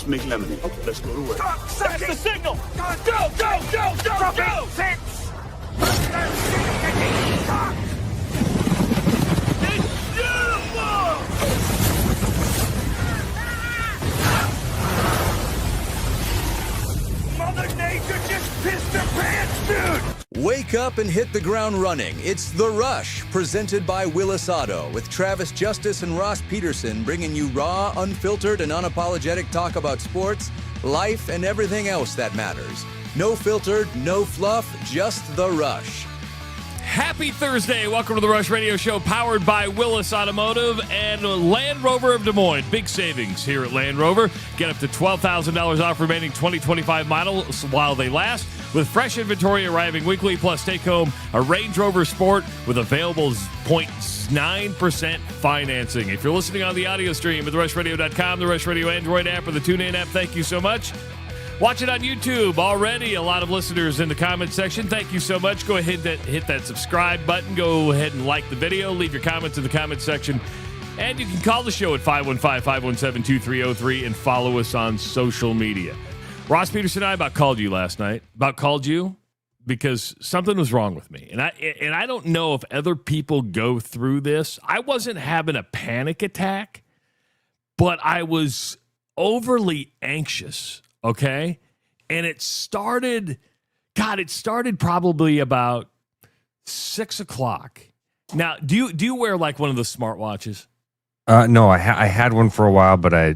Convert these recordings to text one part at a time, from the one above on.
Let's make lemonade. Okay, let's go to work. That's the signal. Go, go, go, go, go. Six. It's beautiful. Mother Nature just pissed her pants, dude. Wake up and hit the ground running. It's The Rush, presented by Willis Auto, with Travis Justice and Ross Peterson bringing you raw, unfiltered, and unapologetic talk about sports, life, and everything else that matters. No filtered, no fluff, just The Rush. Happy Thursday. Welcome to the Rush Radio Show, powered by Willis Automotive and Land Rover of Des Moines. Big savings here at Land Rover. Get up to $12,000 off remaining 2025 models while they last, with fresh inventory arriving weekly. Plus, take home a Range Rover Sport with available 0.9% financing. If you're listening on the audio stream at therushladio.com, the Rush Radio Android app, or the TuneIn app, thank you so much. Watch it on YouTube. Already a lot of listeners in the comment section. Thank you so much. Go ahead and hit that subscribe button. Go ahead and like the video. Leave your comments in the comment section. And you can call the show at 515-517-2303 and follow us on social media. Ross Peterson and I about called you last night. About called you because something was wrong with me. And I don't know if other people go through this. I wasn't having a panic attack, but I was overly anxious. Okay. And it started probably about 6 o'clock. Now, do you wear like one of the smartwatches? No, I had one for a while, but I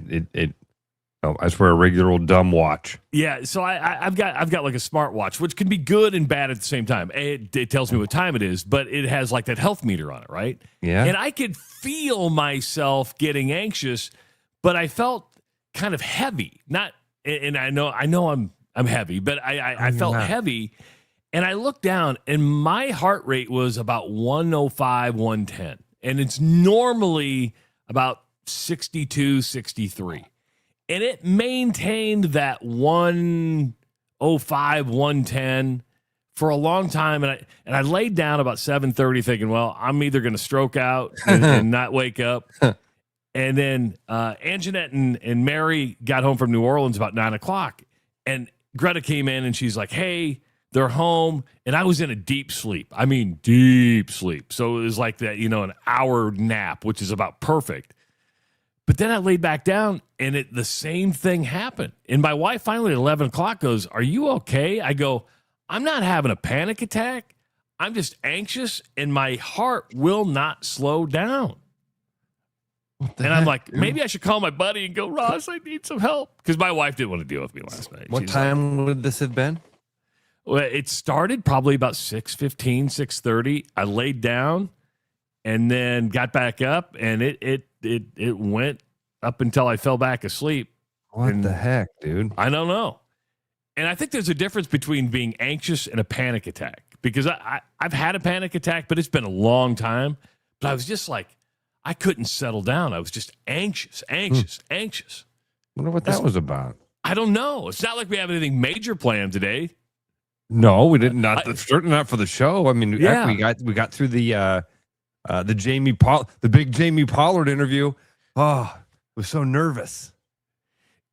just wear a regular old dumb watch. Yeah. So I've got like a smartwatch, which can be good and bad at the same time. It tells me what time it is, but it has like that health meter on it. Right. Yeah. And I could feel myself getting anxious, but I felt kind of heavy, and I know I'm heavy, but I felt heavy, and I looked down, and my heart rate was about 105, 110, and it's normally about 62, 63, and it maintained that 105, 110 for a long time, and I laid down about 7:30 thinking, well, I'm either going to stroke out and not wake up. And then Anjanette and Mary got home from New Orleans about 9 o'clock. And Greta came in and she's like, hey, they're home. And I was in a deep sleep. I mean, deep sleep. So it was like that, an hour nap, which is about perfect. But then I laid back down and the same thing happened. And my wife finally at 11 o'clock goes, are you okay? I go, I'm not having a panic attack. I'm just anxious and my heart will not slow down. And I'm like, maybe I should call my buddy and go, Ross, I need some help. Because my wife didn't want to deal with me last night. What time would this have been? Well, it started probably about 6:15, 6:30. I laid down and then got back up, and it went up until I fell back asleep. What the heck, dude? I don't know. And I think there's a difference between being anxious and a panic attack. Because I've had a panic attack, but it's been a long time. But I was just like, I couldn't settle down. I was just anxious. I wonder what that was about. I don't know. It's not like we have anything major planned today. No, we didn't. Certainly not for the show. I mean, yeah. we got through the big Jamie Pollard interview. Oh, I was so nervous.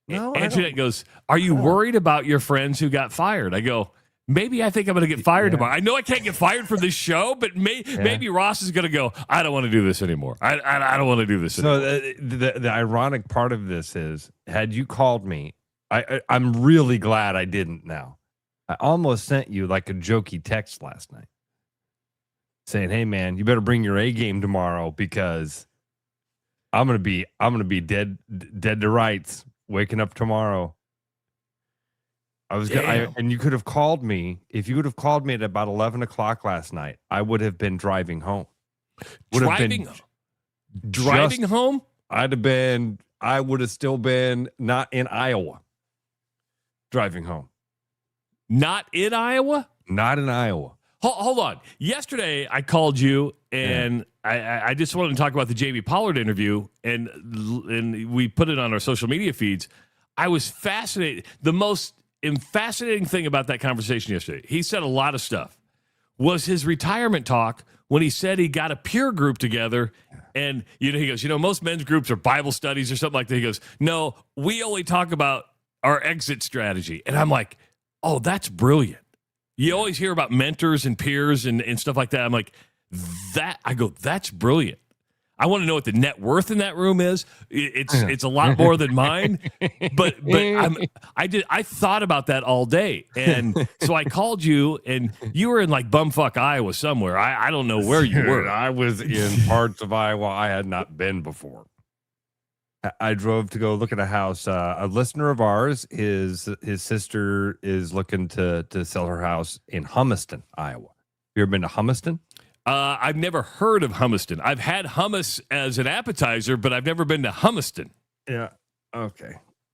No, Anjanette goes, are you worried about your friends who got fired? I go, maybe I think I'm going to get fired tomorrow. I know I can't get fired from this show, but maybe Ross is going to go, I don't want to do this anymore. I don't want to do this anymore. So the ironic part of this is, had you called me, I'm really glad I didn't now. I almost sent you like a jokey text last night saying, hey, man, you better bring your A game tomorrow because I'm going to be dead to rights waking up tomorrow. And you could have called me. If you would have called me at about 11 o'clock last night, I would have been driving home. Driving home? I would have still been not in Iowa. Driving home. Not in Iowa? Not in Iowa. Hold on. Yesterday, I called you, and I just wanted to talk about the Jamie Pollard interview, and we put it on our social media feeds. I was fascinated. The most fascinating thing about that conversation yesterday, he said a lot of stuff, was his retirement talk when he said he got a peer group together. And, he goes, most men's groups are Bible studies or something like that. He goes, no, we only talk about our exit strategy. And I'm like, oh, that's brilliant. You always hear about mentors and peers and stuff like that. I'm like, that's brilliant. I want to know what the net worth in that room is. It's a lot more than mine, but I thought about that all day, and so I called you, and you were in like bumfuck Iowa somewhere. I don't know where you were. I was in parts of Iowa I had not been before. I drove to go look at a house. A listener of ours, his sister is looking to sell her house in Humiston, Iowa. You ever been to Humiston? I've never heard of Humiston. I've had hummus as an appetizer, but I've never been to Humiston. Yeah. Okay.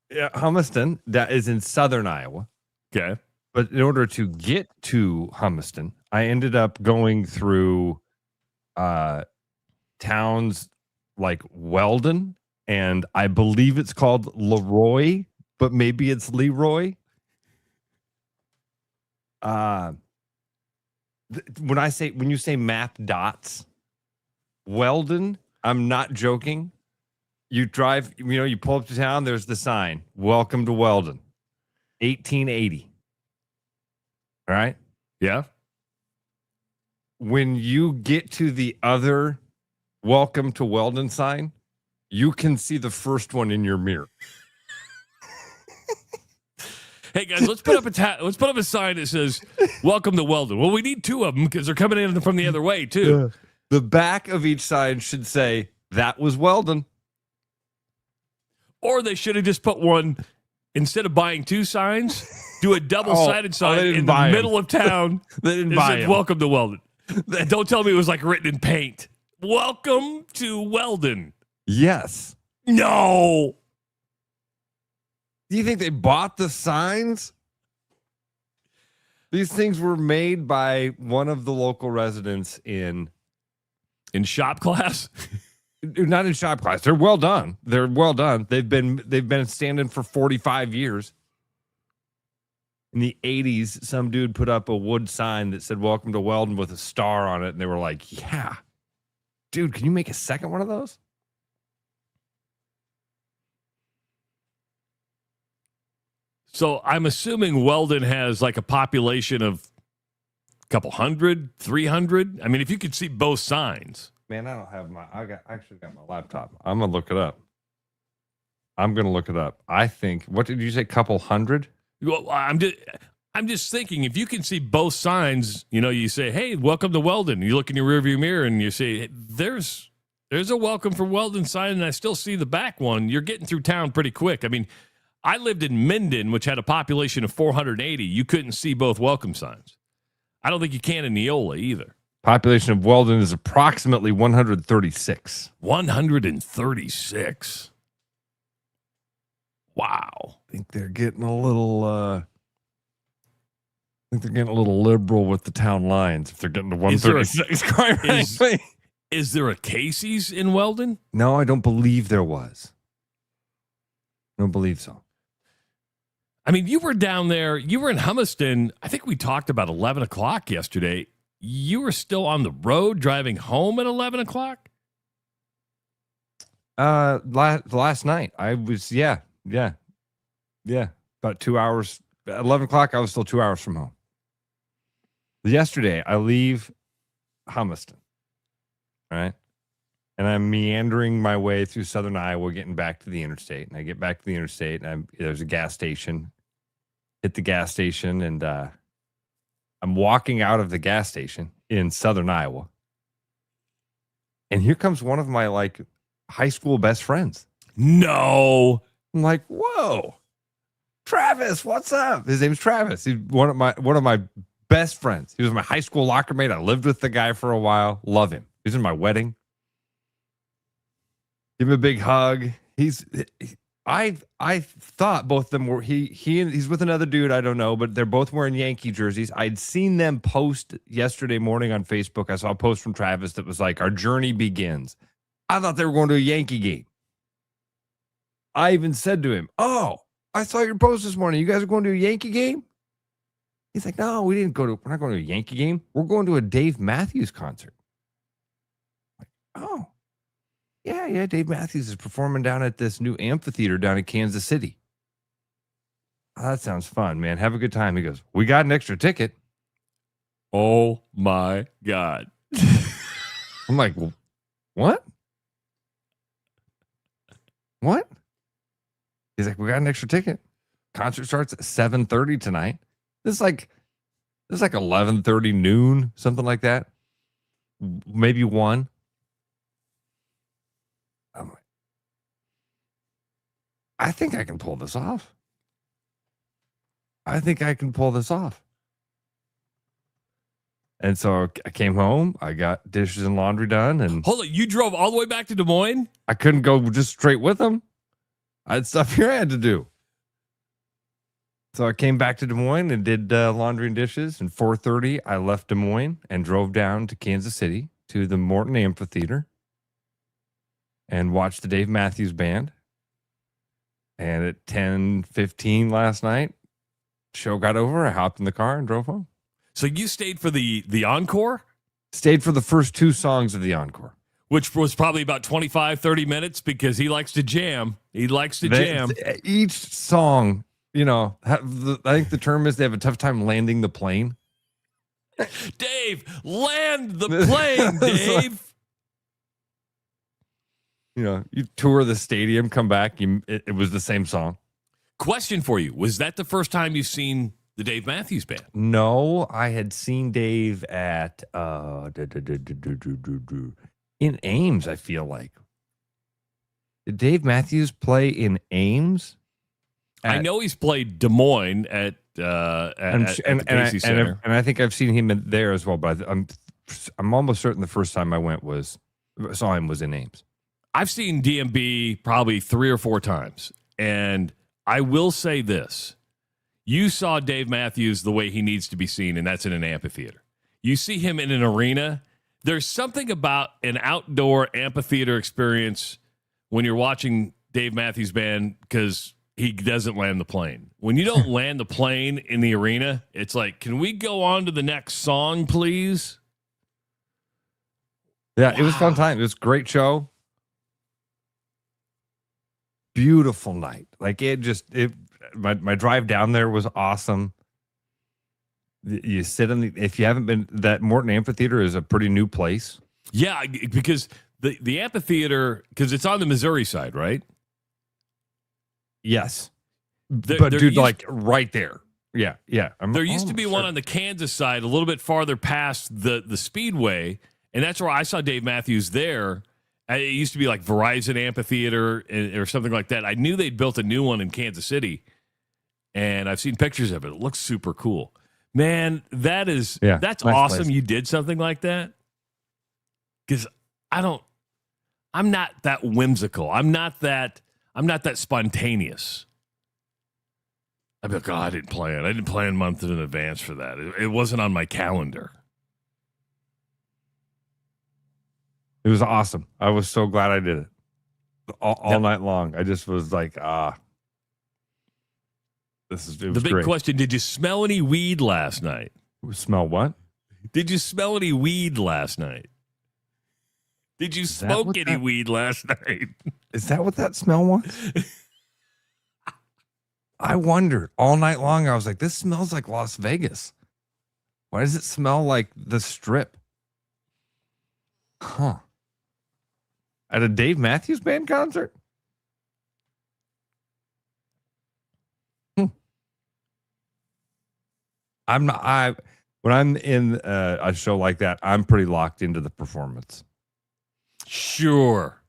Yeah, Humiston, that is in southern Iowa. Okay. But in order to get to Humiston, I ended up going through towns like Weldon, and I believe it's called Leroy, but maybe it's Leroy. When you say map dots, Weldon, I'm not joking. You drive, you pull up to town, there's the sign, welcome to Weldon, 1880. All right? Yeah. When you get to the other welcome to Weldon sign, you can see the first one in your mirror. Hey guys, let's put up a sign that says "Welcome to Weldon." Well, we need two of them because they're coming in from the other way too. The back of each sign should say that was Weldon. Or they should have just put one instead of buying two signs. Do a double-sided sign in the middle of town. They didn't buy said, them. "Welcome to Weldon." Don't tell me it was like written in paint. Welcome to Weldon. Yes. No. Do you think they bought the signs? These things were made by one of the local residents in shop class. Not in shop class. They're well done. They're well done. They've been standing for 45 years. In the 80s, some dude put up a wood sign that said "Welcome to Weldon" with a star on it, and they were like, "Yeah, dude, can you make a second one of those?" So I'm assuming Weldon has like a population of a couple hundred, 300. I mean, if you could see both signs. Man, I don't have I actually got my laptop. I'm going to look it up. I think, what did you say, couple hundred? Well, I'm just thinking, if you can see both signs, you say, "Hey, welcome to Weldon." You look in your rearview mirror and you say, hey, there's a welcome from Weldon sign, and I still see the back one. You're getting through town pretty quick. I mean, I lived in Minden, which had a population of 480. You couldn't see both welcome signs. I don't think you can in Neola either. Population of Weldon is approximately 136. 136. Wow. I think they're getting a little liberal with the town lines if they're getting to 136. Is there a Casey's in Weldon? No, I don't believe there was. I don't believe so. I mean, you were down there. You were in Humiston. I think we talked about 11 o'clock yesterday. You were still on the road driving home at 11 o'clock? Last night. I was, yeah. About 2 hours. At 11 o'clock, I was still 2 hours from home. Yesterday, I leave Humiston. Right? And I'm meandering my way through southern Iowa, getting back to the interstate. And I get back to the interstate, and there's a gas station. Hit the gas station, and I'm walking out of the gas station in southern Iowa. And here comes one of my high school best friends. No. I'm like, whoa, Travis, what's up? His name's Travis. He's one of my best friends. He was my high school locker mate. I lived with the guy for a while. Love him. He's in my wedding. Give him a big hug. I thought both of them were he's with another dude, I don't know, but they're both wearing Yankee jerseys. I'd seen them post yesterday morning on Facebook. I saw a post from Travis that was like, "Our journey begins." I thought they were going to a Yankee game. I even said to him, "Oh, I saw your post this morning. You guys are going to a Yankee game?" He's like, "No, we're not going to a Yankee game. We're going to a Dave Matthews concert." Oh, yeah. Dave Matthews is performing down at this new amphitheater down in Kansas City. Oh, that sounds fun, man. Have a good time. He goes, we got an extra ticket. Oh my God. I'm like, what? What? He's like, we got an extra ticket. Concert starts at 7:30 tonight. This is like 11:30 noon, something like that. Maybe 1. I'm like, I think I can pull this off. And so I came home. I got dishes and laundry done. And Hold on, you drove all the way back to Des Moines? I couldn't go just straight with them. I had stuff here I had to do. So I came back to Des Moines and did laundry and dishes. And 4:30, I left Des Moines and drove down to Kansas City to the Morton Amphitheater and watched the Dave Matthews Band. And at 10:15 last night, show got over. I hopped in the car and drove home. So you stayed for the encore? Stayed for the first 2 songs of the encore. Which was probably about 25, 30 minutes because he likes to jam. Jam. Each song, I think the term is they have a tough time landing the plane. Dave, land the plane, Dave. You tour the stadium, come back, it was the same song. Question for you. Was that the first time you've seen the Dave Matthews Band? No, I had seen Dave at in Ames, I feel like. Did Dave Matthews play in Ames? I know he's played Des Moines at the Casey Center. And I think I've seen him there as well, but I'm almost certain the first time I saw him was in Ames. I've seen DMB probably 3 or 4 times. And I will say this. You saw Dave Matthews the way he needs to be seen, and that's in an amphitheater. You see him in an arena. There's something about an outdoor amphitheater experience when you're watching Dave Matthews Band because he doesn't land the plane. When you don't land the plane in the arena, it's like, can we go on to the next song, please? Yeah, It was a fun time. It was a great show. Beautiful night. Like my drive down there was awesome. You sit if you haven't been, that Morton Amphitheater is a pretty new place. Yeah, because the amphitheater, because it's on the Missouri side, right? Yes. But dude, like right there. Yeah. There used to be one on the Kansas side, a little bit farther past the Speedway, and that's where I saw Dave Matthews there. It used to be like Verizon Amphitheater or something like that. I knew they'd built a new one in Kansas City, and I've seen pictures of it. It looks super cool. Man, that's nice awesome. Place. You did something like that? Because I'm not that whimsical. I'm not that spontaneous. I'd be like, I didn't plan. I didn't plan months in advance for that. It wasn't on my calendar. It was awesome. I was so glad I did it all night long. I just was like, it was the big great. question, did you smell any weed last night? Smell what? Did you smell any weed last night? Did you smoke any weed last night? Is that what that smell was? I wondered all night long. I was like, this smells like Las Vegas. Why does it smell like the Strip? Huh. At a Dave Matthews Band concert? When I'm in a show like that, I'm pretty locked into the performance. Sure.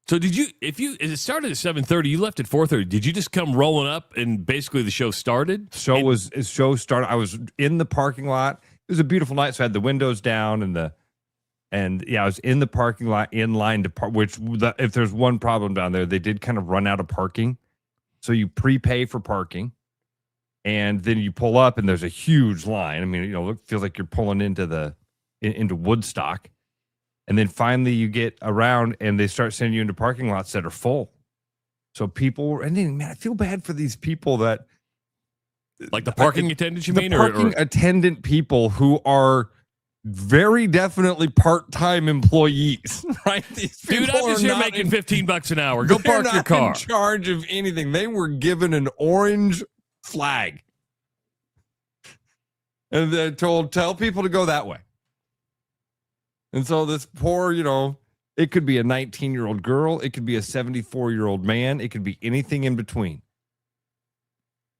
So did you, it started at 7:30, you left at 4:30. Did you just come rolling up and basically the show started? Show started. I was in the parking lot. It was a beautiful night, so I had the windows down I was in the parking lot in line to park, if there's one problem down there, they did kind of run out of parking. So you prepay for parking and then you pull up and there's a huge line. I mean, it feels like you're pulling into Woodstock. And then finally you get around and they start sending you into parking lots that are full. So I feel bad for these people that, like the parking attendants, you mean? Parking attendant people who are very definitely part-time employees, right? These Dude, people I'm just are here not making in- $15 an hour. Go they're park your not car. in charge of anything. They were given an orange flag. And they're told, tell people to go that way. And so this poor, it could be a 19-year-old girl. It could be a 74-year-old man. It could be anything in between.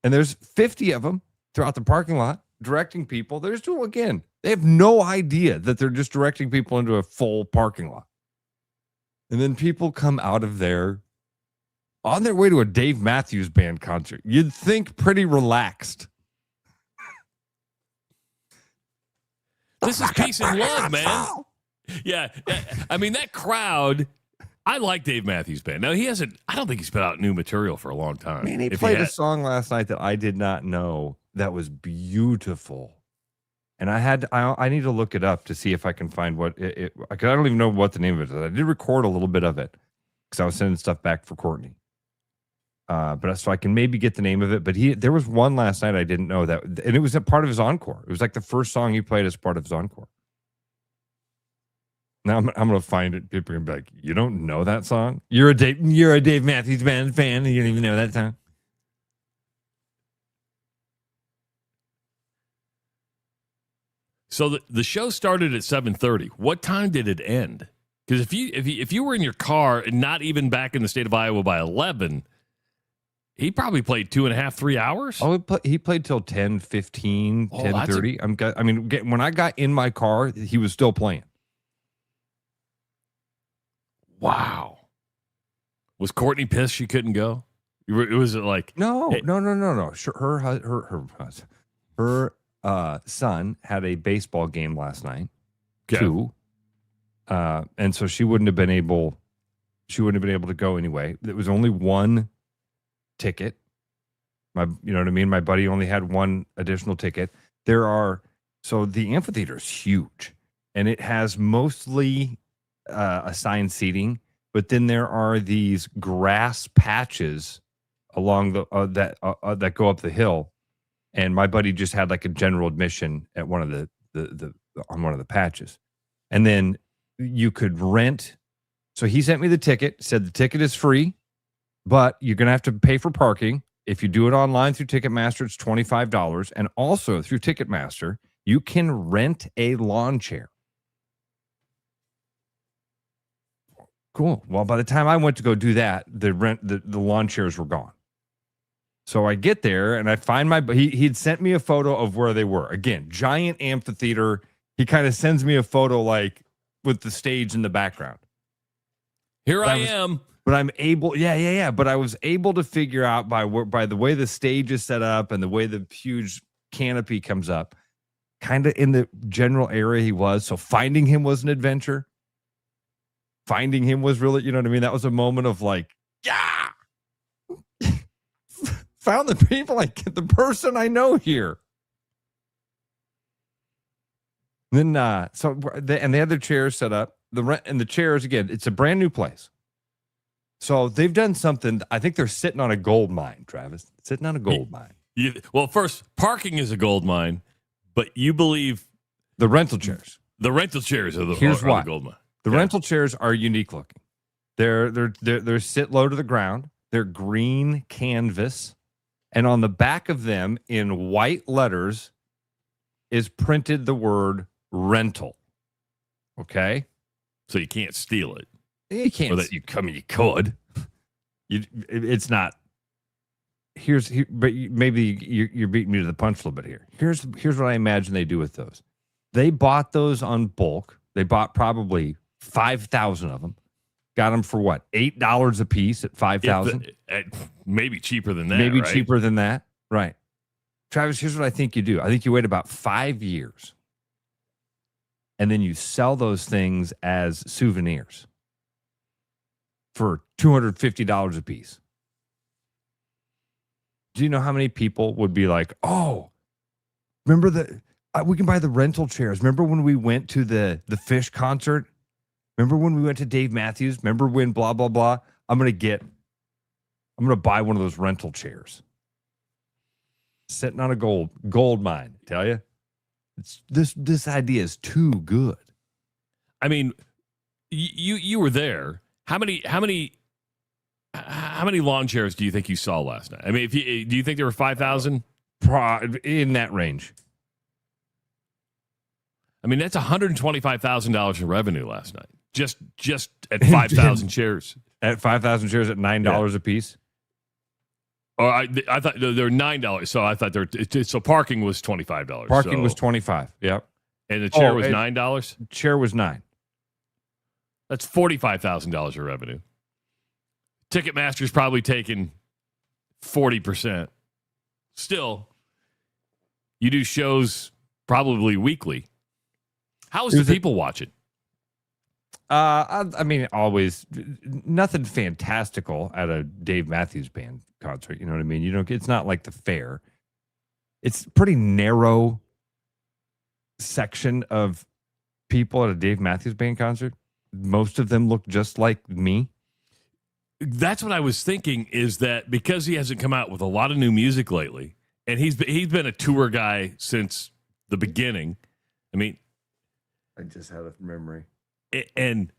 And there's 50 of them throughout the parking lot directing people. They have no idea that they're just directing people into a full parking lot. And then people come out of there on their way to a Dave Matthews Band concert. You'd think pretty relaxed. This is peace and love, man. Yeah. I mean, that crowd, I like Dave Matthews Band. Now, I don't think he's put out new material for a long time. Man, he played a song last night that I did not know that was beautiful. And I need to look it up to see if I can find what because I don't even know what the name of it is. I did record a little bit of it because I was sending stuff back for Courtney. But so I can maybe get the name of it. But there was one last night I didn't know that, and it was a part of his encore. It was like the first song he played as part of his encore. Now I'm gonna find it. People are gonna be like, "You don't know that song? You're a Dave Matthews Band fan, and you don't even know that song." So the show started at 7:30. What time did it end? Because if you were in your car and not even back in the state of Iowa by 11. He probably played 2.5, 3 hours. Oh, he played till 10:15, 10:30. When I got in my car, he was still playing. Wow. Was Courtney pissed she couldn't go? Was it like No. Hey. No. Her son had a baseball game last night too, and so she wouldn't have been able to go anyway. There was only one ticket. You know what I mean? My buddy only had one additional ticket. So the amphitheater is huge, and it has mostly assigned seating, but then there are these grass patches along the that go up the hill, and my buddy just had like a general admission at one of the on one of the patches, and then you could rent. So he sent me the ticket, said the ticket is free, but you're going to have to pay for parking. If you do it online through Ticketmaster, it's $25. And also through Ticketmaster, you can rent a lawn chair. Cool. Well, by the time I went to go do that, the lawn chairs were gone. So I get there and I find he'd sent me a photo of where they were. Again, giant amphitheater. He kind of sends me a photo like with the stage in the background. Here I am. But I'm able, But I was able to figure out by the way the stage is set up and the way the huge canopy comes up, kind of in the general area he was. So finding him was an adventure. Finding him was really, you know what I mean? That was a moment of like, yeah, found the people, like the person I know here. Then, they had their chairs set up. The chairs, again, it's a brand new place. So they've done something. I think they're sitting on a gold mine, Travis. Sitting on a gold mine. Well, first, parking is a gold mine, but you believe the rental chairs. The rental chairs are the gold mine. The rental chairs are unique looking. They're sit low to the ground. They're green canvas, and on the back of them in white letters is printed the word rental. Okay, so you can't steal it. You can't. You could. It's not. But maybe you're beating me to the punch a little bit here. Here's what I imagine they do with those. They bought those on bulk. They bought probably 5,000 of them. Got them for what? $8 a piece at 5,000. Maybe cheaper than that. Maybe right? cheaper than that. Right. Travis, here's what I think you do. I think you wait about 5 years, and then you sell those things as souvenirs for $250 a piece. Do you know how many people would be like, oh, remember we can buy the rental chairs. Remember when we went to the Fish concert? Remember when we went to Dave Matthews? Remember when blah, blah, blah? I'm going to buy one of those rental chairs. Sitting on a gold mine, tell you. This idea is too good. I mean, you were there. How many lawn chairs do you think you saw last night? I mean, do you think there were 5,000? In that range. I mean, that's $125,000 in revenue last night. Just at 5,000 chairs. At 5,000 chairs at $9 a piece. Or I thought they were $9, so I thought so parking was $25. Parking was $25. Yep. And the chair was $9. Chair was $9. That's $45,000 of revenue. Ticketmaster's probably taking 40%. Still, you do shows probably weekly. How is the people watching? I mean, always nothing fantastical at a Dave Matthews Band concert. You know what I mean? It's not like the fair. It's a pretty narrow section of people at a Dave Matthews Band concert. Most of them look just like me. That's what I was thinking, is that because he hasn't come out with a lot of new music lately, and he's been a tour guy since the beginning. I mean, I just had a memory. And,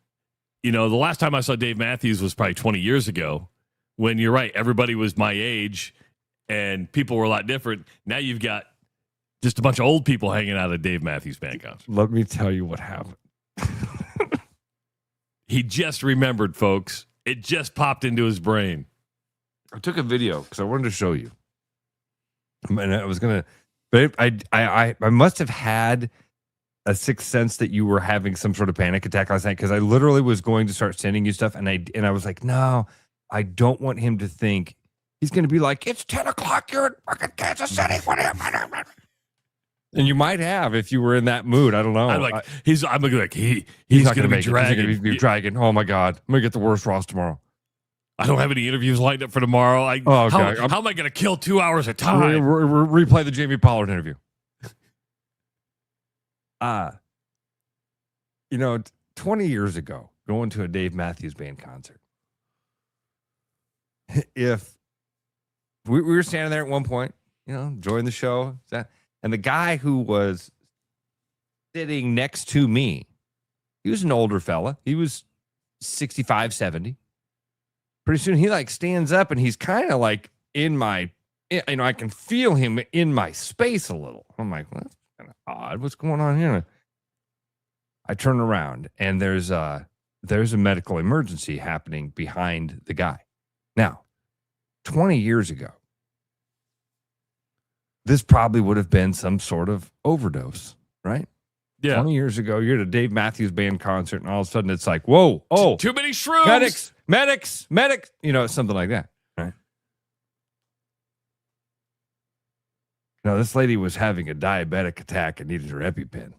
the last time I saw Dave Matthews was probably 20 years ago, when you're right, everybody was my age and people were a lot different. Now you've got just a bunch of old people hanging out at Dave Matthews Band concert. Let me tell you what happened. He just remembered, folks. It just popped into his brain. I took a video because I wanted to show you. And I was going to, but I must have had a sixth sense that you were having some sort of panic attack last night, because I literally was going to start sending you stuff, and I was like, no, I don't want him to think he's going to be like, it's 10 o'clock, you're in fucking Kansas City. And you might have if you were in that mood. I don't know. I'm like, he's going to be dragging. He's be dragging. Oh my God, I'm going to get the worst Ross tomorrow. I don't have any interviews lined up for tomorrow. How am I going to kill 2 hours of time? Replay the Jamie Pollard interview. 20 years ago, going to a Dave Matthews Band concert, if we were standing there at one point, enjoying the show, and the guy who was sitting next to me, he was an older fella. He was 65, 70. Pretty soon he stands up, and he's kind of in my, I can feel him in my space a little. I'm like, well, that's kind of odd. What's going on here? I turn around, and there's a medical emergency happening behind the guy. Now, 20 years ago, this probably would have been some sort of overdose, right? Yeah. 20 years ago, you're at a Dave Matthews Band concert, and all of a sudden it's like, whoa, too many shrooms. Medics, something like that, right? No, this lady was having a diabetic attack and needed her EpiPen.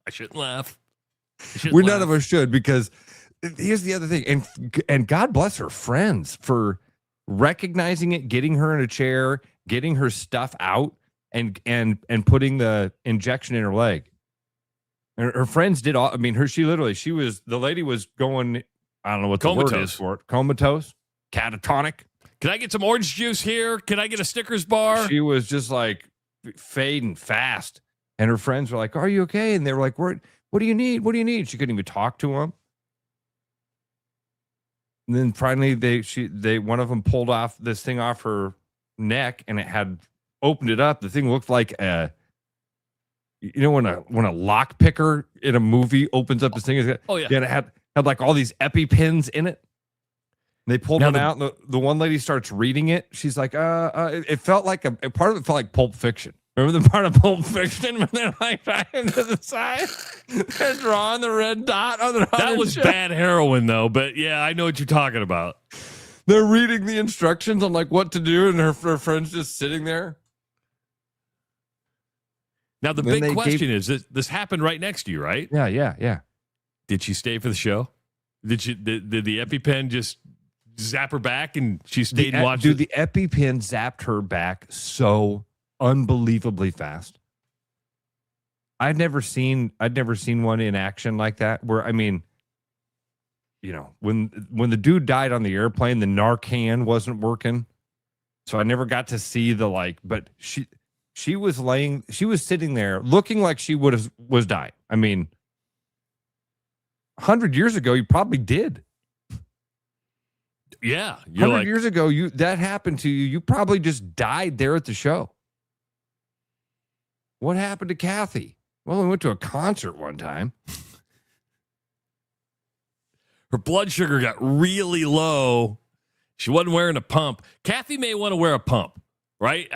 I shouldn't laugh. None of us should, because here's the other thing, and God bless her friends for recognizing it, getting her in a chair, getting her stuff out, and putting the injection in her leg. And her friends did all. I mean, the lady was going, I don't know what the word is for it. Comatose, catatonic. Can I get some orange juice here? Can I get a Snickers bar? She was just fading fast. And her friends were like, are you okay? And they were like, what do you need? What do you need? She couldn't even talk to him. And then finally one of them pulled off this thing off her neck, and it had opened it up. The thing looked like when a lock picker in a movie opens up this thing. Oh yeah. And it had all these EpiPens in it. And they pulled one out, and the one lady starts reading it. She's like, it felt like a part of it felt like Pulp Fiction. Remember the part of Pulp Fiction when they're driving to the side? They're drawing the red dot on the That was bad heroin, though. But yeah, I know what you're talking about. They're reading the instructions on what to do, and her friend's just sitting there. Now, the big question is, this happened right next to you, right? Yeah. Did she stay for the show? Did the EpiPen just zap her back, and she stayed and watched? Dude, the EpiPen zapped her back so unbelievably fast. I'd never seen one in action like that, where, I mean, when the dude died on the airplane, the Narcan wasn't working, so I never got to see but She was sitting there looking like she was dying. I mean, 100 years ago, you probably did. Yeah. 100 years ago, that happened to you. You probably just died there at the show. What happened to Kathy? Well, we went to a concert one time. Her blood sugar got really low. She wasn't wearing a pump. Kathy may want to wear a pump, right?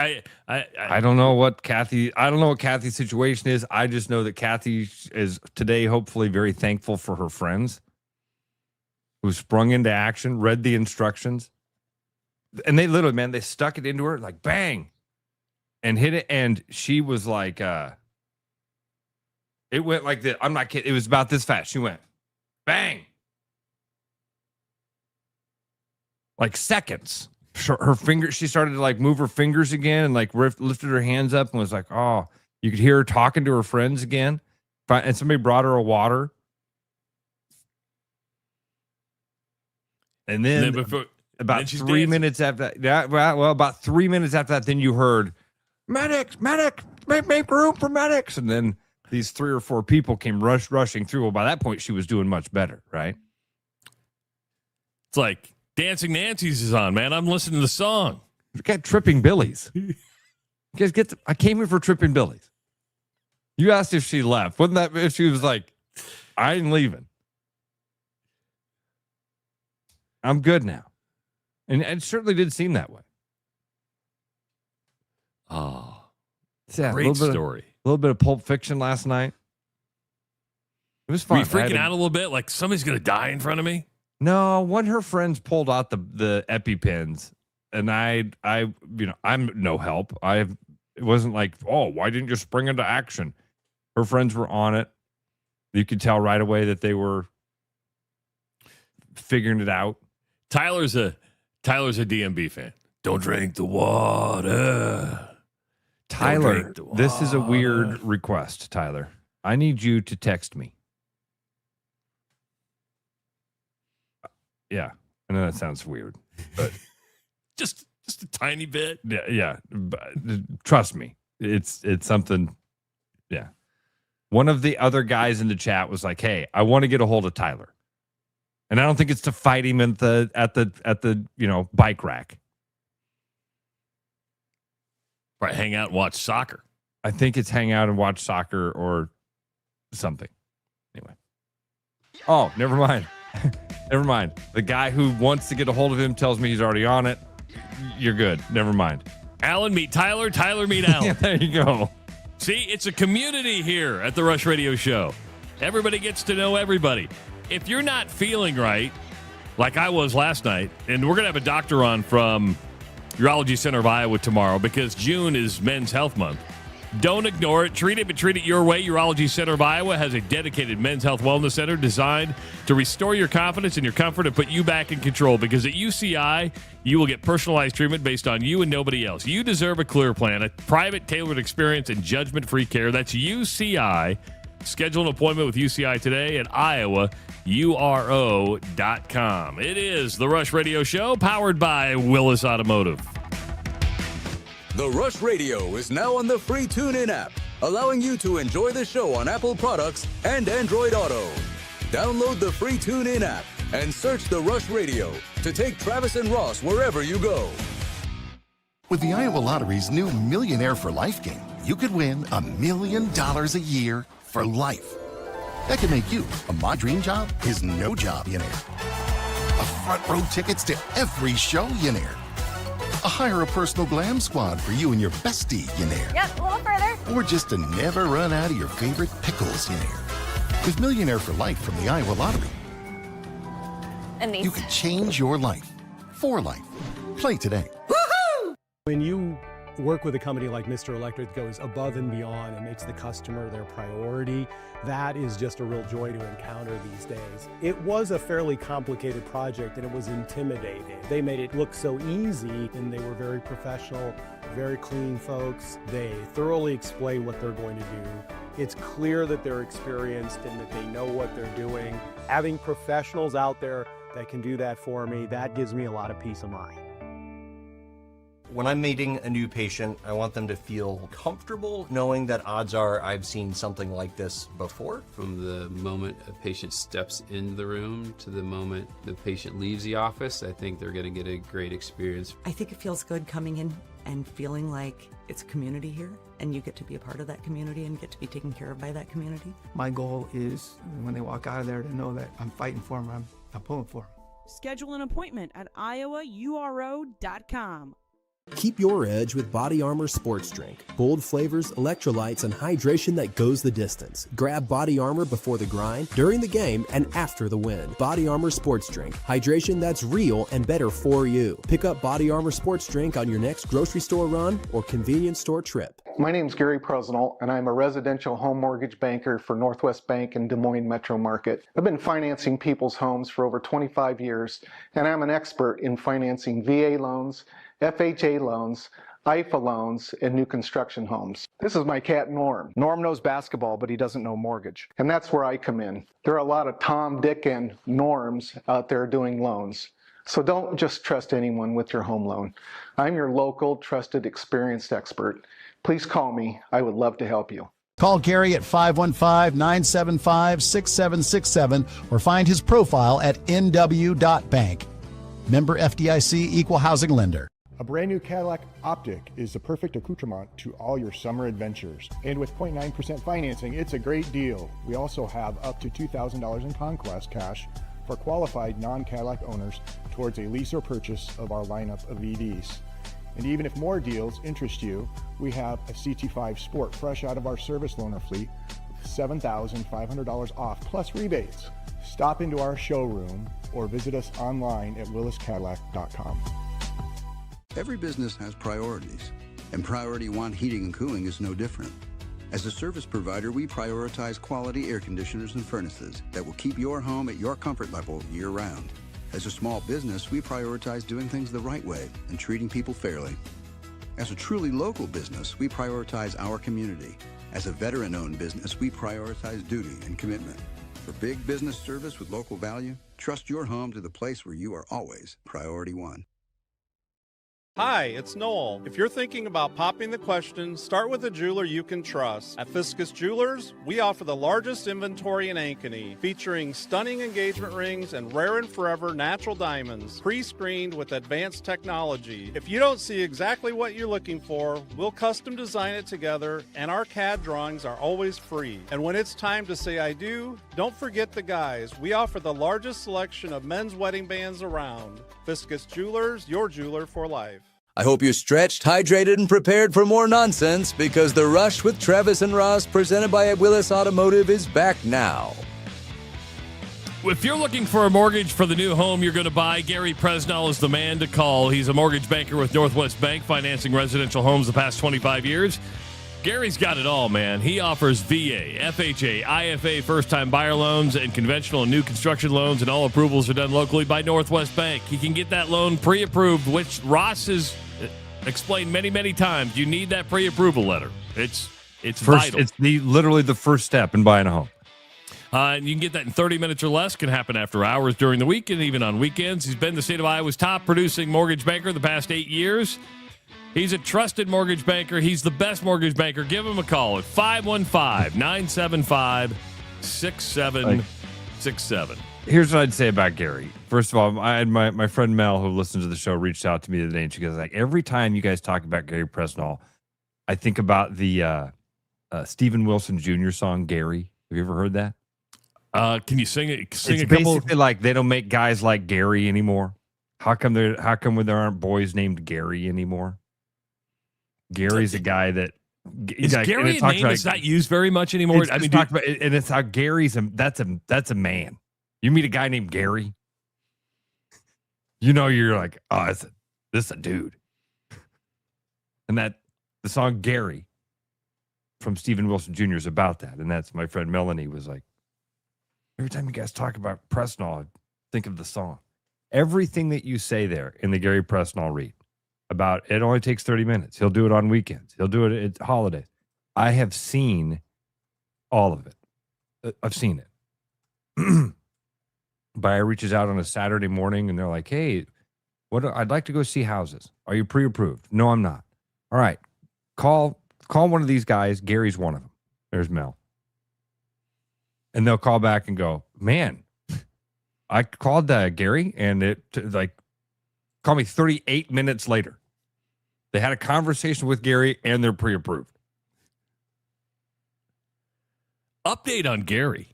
I don't know what Kathy's situation is. I just know that Kathy is today hopefully very thankful for her friends who sprung into action, read the instructions. And they literally, man, they stuck it into her like bang and hit it. And she was like, it went like this. I'm not kidding. It was about this fast. She went bang. Like seconds. Her fingers, she started to like move her fingers again and like lifted her hands up and was like, oh, you could hear her talking to her friends again. And somebody brought her a water. And then about 3 minutes after that, about 3 minutes after that, then you heard, medics, make room for medics. And then these 3 or 4 people came rushing through. Well, by that point, she was doing much better, right? It's like, Dancing Nancy's is on, man. I'm listening to the song. You got Tripping Billies. You guys I came here for Tripping Billies. You asked if she left. Wasn't that if she was like, I ain't leaving. I'm good now. And it certainly did seem that way. Oh, yeah, great story. A little bit of Pulp Fiction last night. It was fun. Were you freaking out a little bit? Like somebody's going to die in front of me? No, one of her friends pulled out the EpiPens, and I'm no help. It wasn't like, oh, why didn't you spring into action? Her friends were on it. You could tell right away that they were figuring it out. Tyler's a DMB fan. Don't drink the water. Tyler, this is a weird request, Tyler. I need you to text me. Yeah, I know that sounds weird, but just a tiny bit. Yeah. But trust me, it's something. Yeah, one of the other guys in the chat was like, "Hey, I want to get a hold of Tyler," and I don't think it's to fight him at the bike rack. Right, hang out and watch soccer. I think it's hang out and watch soccer or something. Anyway. Oh, never mind. Never mind. The guy who wants to get a hold of him tells me he's already on it. You're good. Never mind. Alan, meet Tyler. Tyler, meet Alan. Yeah, there you go. See, it's a community here at the Rush Radio Show. Everybody gets to know everybody. If you're not feeling right, like I was last night, and we're going to have a doctor on from Urology Center of Iowa tomorrow because June is Men's Health Month. Don't ignore it. Treat it, but treat it your way. Urology Center of Iowa has a dedicated men's health wellness center designed to restore your confidence and your comfort and put you back in control. Because at UCI, you will get personalized treatment based on you and nobody else. You deserve a clear plan, a private, tailored experience, and judgment-free care. That's UCI. Schedule an appointment with UCI today at IowaURO.com. It is the Rush Radio Show, powered by Willis Automotive. The Rush Radio is now on the free TuneIn app, allowing you to enjoy the show on Apple products and Android Auto. Download the free TuneIn app and search The Rush Radio to take Travis and Ross wherever you go. With the Iowa Lottery's new Millionaire for Life game, you could win $1 million a year for life. That could make you a My Dream Job is No Job-ionaire. A front row tickets to every show-yonaire. A hire a personal glam squad for you and your bestie-yonaire. Yep, a little further. Or just to never run out of your favorite pickles-yonaire. With Millionaire for Life from the Iowa Lottery, And these. you can change your life for life. Play today. When you work with a company like Mr. Electric that goes above and beyond and makes the customer their priority, that is just a real joy to encounter these days. It was a fairly complicated project and it was intimidating. They made it look so easy and they were very professional, very clean folks. They thoroughly explain what they're going to do. It's clear that they're experienced and that they know what they're doing. Having professionals out there that can do that for me, that gives me a lot of peace of mind. When I'm meeting a new patient, I want them to feel comfortable knowing that odds are I've seen something like this before. From the moment a patient steps into the room to the moment the patient leaves the office, I think they're going to get a great experience. I think it feels good coming in and feeling like it's a community here, and you get to be a part of that community and get to be taken care of by that community. My goal is when they walk out of there to know that I'm fighting for them, I'm pulling for them. Schedule an appointment at iowauro.com. Keep your edge with Body Armor Sports Drink. Bold flavors, electrolytes, and hydration that goes the distance. Grab Body Armor before the grind, during the game, and after the win. Body Armor Sports Drink. Hydration that's real and better for you. Pick up Body Armor Sports Drink on your next grocery store run or convenience store trip. My name's Gary Presnell, and I'm a residential home mortgage banker for Northwest Bank in Des Moines Metro Market. I've been financing people's homes for over 25 years, and I'm an expert in financing VA loans, FHA loans, IFA loans, and new construction homes. This is my cat Norm. Norm knows basketball, but he doesn't know mortgage. And that's where I come in. There are a lot of Tom, Dick, and Norms out there doing loans. So don't just trust anyone with your home loan. I'm your local, trusted, experienced expert. Please call me. I would love to help you. Call Gary at 515-975-6767 or find his profile at nw.bank. Member FDIC, Equal Housing Lender. A brand new Cadillac Optic is the perfect accoutrement to all your summer adventures. And with 0.9% financing, it's a great deal. We also have up to $2,000 in Conquest cash for qualified non-Cadillac owners towards a lease or purchase of our lineup of EVs. And even if more deals interest you, we have a CT5 Sport fresh out of our service loaner fleet with $7,500 off plus rebates. Stop into our showroom or visit us online at williscadillac.com. Every business has priorities, and Priority One Heating and Cooling is no different. As a service provider, we prioritize quality air conditioners and furnaces that will keep your home at your comfort level year-round. As a small business, we prioritize doing things the right way and treating people fairly. As a truly local business, we prioritize our community. As a veteran-owned business, we prioritize duty and commitment. For big business service with local value, trust your home to the place where you are always Priority One. Hi, it's Noel. If you're thinking about popping the question, start with a jeweler you can trust. At Fiscus Jewelers, we offer the largest inventory in Ankeny, featuring stunning engagement rings and rare and forever natural diamonds, pre-screened with advanced technology. If you don't see exactly what you're looking for, we'll custom design it together, and our CAD drawings are always free. And when it's time to say I do, don't forget the guys. We offer the largest selection of men's wedding bands around. Fiscus Jewelers, your jeweler for life. I hope you're stretched, hydrated, and prepared for more nonsense, because The Rush with Travis and Ross, presented by Willis Automotive, is back now. If you're looking for a mortgage for the new home you're going to buy, Gary Presnell is the man to call. He's a mortgage banker with Northwest Bank, financing residential homes the past 25 years. Gary's got it all, man. He offers VA, FHA, IFA first-time buyer loans, and conventional and new construction loans, and all approvals are done locally by Northwest Bank. He can get that loan pre-approved, which Ross has explained many, many times. You need that pre-approval letter. It's vital. It's literally the first step in buying a home. And you can get that in 30 minutes or less. Can happen after hours during the week and even on weekends. He's been the state of Iowa's top producing mortgage banker the past 8 years. He's a trusted mortgage banker. He's the best mortgage banker. Give him a call at 515-975-6767. Here's what I'd say about Gary. First of all, I had my friend Mel, who listens to the show, reached out to me today, and she goes, like, every time you guys talk about Gary Presnell, I think about the Stephen Wilson Jr. song, Gary. Have you ever heard that? Can you sing it? It's basically like they don't make guys like Gary anymore. How come there aren't boys named Gary anymore? Gary's a guy that is Gary a name that's not used very much anymore. I mean, and it's how Gary's that's a man. You meet a guy named Gary, you're like, oh, this is a dude. And that the song Gary from Stephen Wilson Jr. is about that. And that's my friend Melanie was like, every time you guys talk about Presnell, I think of the song. Everything that you say there in the Gary Presnell read about it only takes 30 minutes. He'll do it on weekends. He'll do it at holidays. I have seen all of it. I've seen it. Buyer reaches out on a Saturday morning and they're like, hey, I'd like to go see houses. Are you pre-approved? No, I'm not. All right. Call one of these guys. Gary's one of them. There's Mel. And they'll call back and go, man, I called Gary, and call me 38 minutes later. They had a conversation with Gary, and they're pre-approved. Update on Gary.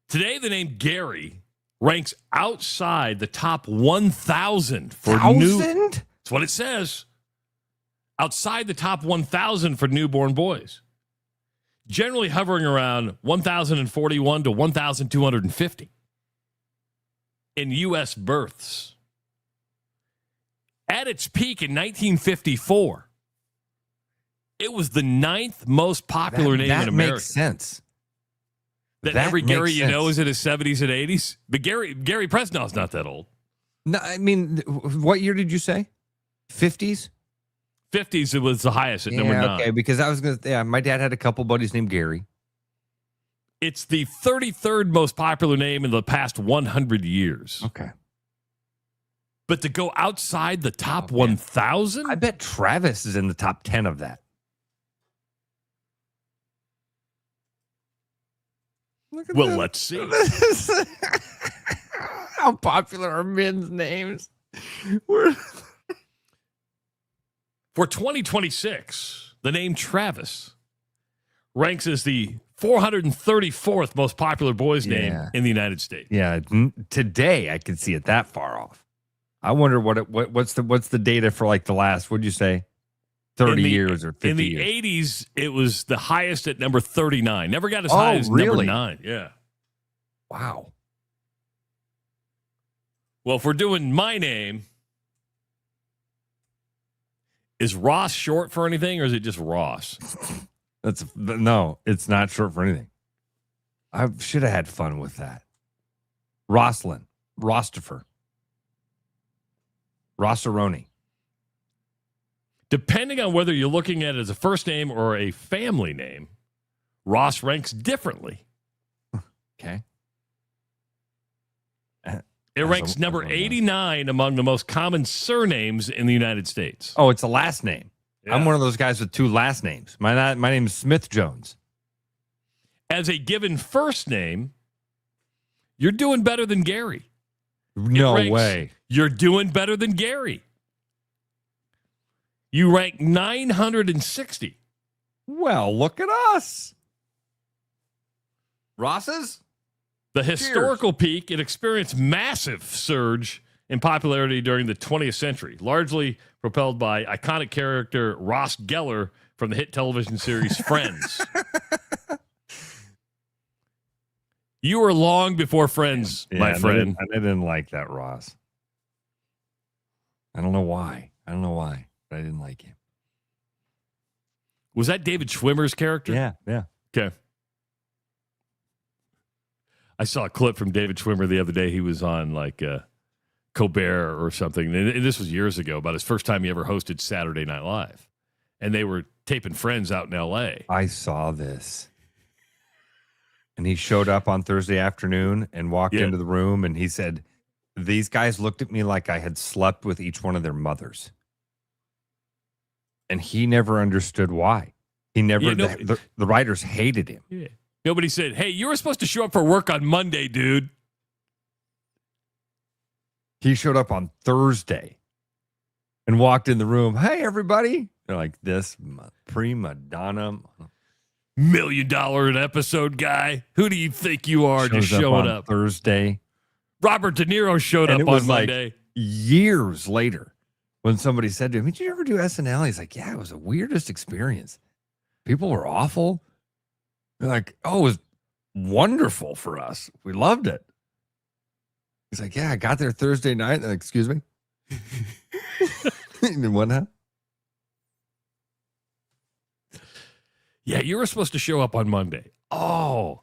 Today, the name Gary ranks outside the top 1,000 for new. That's what it says. Outside the top 1,000 for newborn boys. Generally hovering around 1,041 to 1,250 in U.S. births. At its peak in 1954, it was the 9th most popular name in America. That makes sense. That every Gary you know is in his 70s and 80s. But Gary Presnell's not that old. No, I mean, what year did you say? 50s? 50s, it was the highest at number 9. Okay, because I was going to, my dad had a couple buddies named Gary. It's the 33rd most popular name in the past 100 years. Okay. But to go outside the top 1,000? I bet Travis is in the top 10 of that. Well, let's see. How popular are men's names? For 2026, the name Travis ranks as the 434th most popular boy's name in the United States. Yeah, today I could see it that far off. I wonder what's the data for like the last, what'd you say, 30 years or 50 years? In the 80s, it was the highest at number 39. Never got as high as number 9. Yeah. Wow. Well, if we're doing my name, is Ross short for anything, or is it just Ross? No, it's not short for anything. I should have had fun with that. Roslyn, Rostifer, Rossaroni. Depending on whether you're looking at it as a first name or a family name, Ross ranks differently. Okay. It ranks number 89 among the most common surnames in the United States. Oh, it's a last name. Yeah. I'm one of those guys with 2 last names. My name is Smith Jones. As a given first name, you're doing better than Gary. No way. You're doing better than Gary. You rank 960. Well, look at us. Ross's? The historical peak, it experienced massive surge in popularity during the 20th century, largely propelled by iconic character Ross Geller from the hit television series Friends. You were long before Friends, my friend. I didn't like that Ross. I don't know why. But I didn't like him. Was that David Schwimmer's character? Yeah. Okay. I saw a clip from David Schwimmer the other day. He was on like Colbert or something. And this was years ago, about his first time he ever hosted Saturday Night Live. And they were taping Friends out in L.A. I saw this. And he showed up on Thursday afternoon and walked into the room. And he said, these guys looked at me like I had slept with each one of their mothers. And he never understood why. He never, the writers hated him. Yeah. Nobody said, hey, you were supposed to show up for work on Monday, dude. He showed up on Thursday and walked in the room. Hey, everybody. They're like, this prima donna. $1 million an episode guy. Who do you think you are just showing up? Thursday. Robert De Niro showed up on Monday. Like years later when somebody said to him, did you ever do SNL? He's like, yeah, it was the weirdest experience. People were awful. They're like, oh, it was wonderful for us. We loved it. He's like, yeah, I got there Thursday night. Like, excuse me? What now? Yeah, you were supposed to show up on Monday. Oh.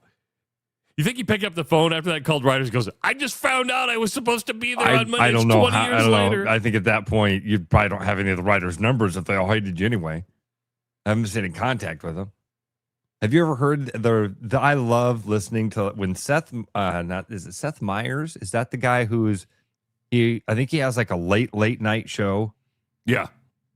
You think he picked up the phone after that, called writers, goes, I just found out I was supposed to be there on Monday. I don't know. 20 years later. I think at that point, you probably don't have any of the writers' numbers if they all hated you anyway. I haven't been in contact with them. Have you ever heard I love listening to when Seth, is it Seth Meyers? Is that the guy who's I think he has like a late night show. Yeah.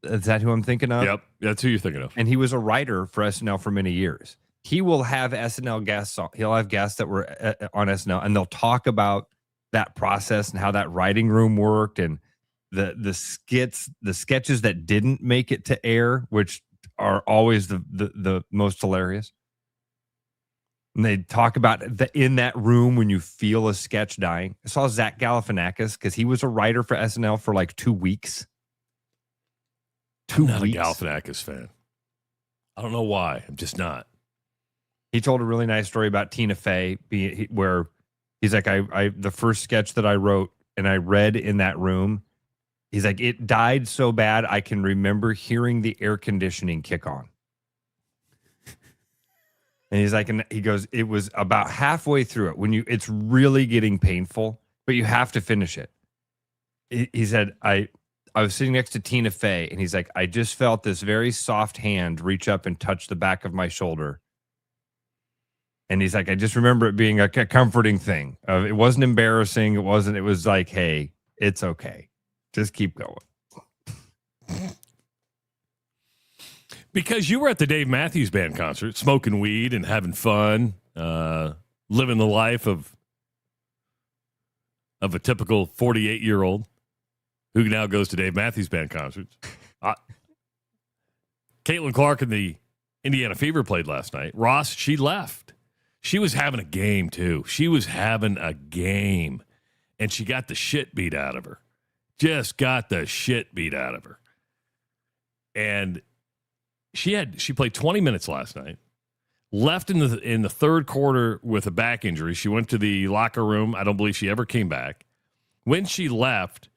Is that who I'm thinking of? Yep. That's who you're thinking of. And he was a writer for SNL for many years. He will have SNL guests on. He'll have guests that were on SNL, and they'll talk about that process and how that writing room worked, and the sketches that didn't make it to air, which are always the most hilarious. And they talk about in that room when you feel a sketch dying. I saw Zach Galifianakis because he was a writer for SNL for like 2 weeks. I'm not a Galifianakis fan. I don't know why. I'm just not. He told a really nice story about Tina Fey, where he's like, I the first sketch that I wrote and I read in that room, he's like, it died so bad I can remember hearing the air conditioning kick on. And he's like, and he goes, it was about halfway through it when it's really getting painful, but you have to finish it. He said, I was sitting next to Tina Fey, and he's like, I just felt this very soft hand reach up and touch the back of my shoulder. And he's like, I just remember it being a comforting thing. It wasn't embarrassing. It was like, hey, it's okay. Just keep going. Because you were at the Dave Matthews Band concert, smoking weed and having fun, living the life of a typical 48-year-old who now goes to Dave Matthews Band concerts. Caitlyn Clark and the Indiana Fever played last night. Ross, she left. She was having a game, too. She was having a game, and she got the shit beat out of her. Just got the shit beat out of her. And she played 20 minutes last night, left in the third quarter with a back injury. She went to the locker room. I don't believe she ever came back. When she left,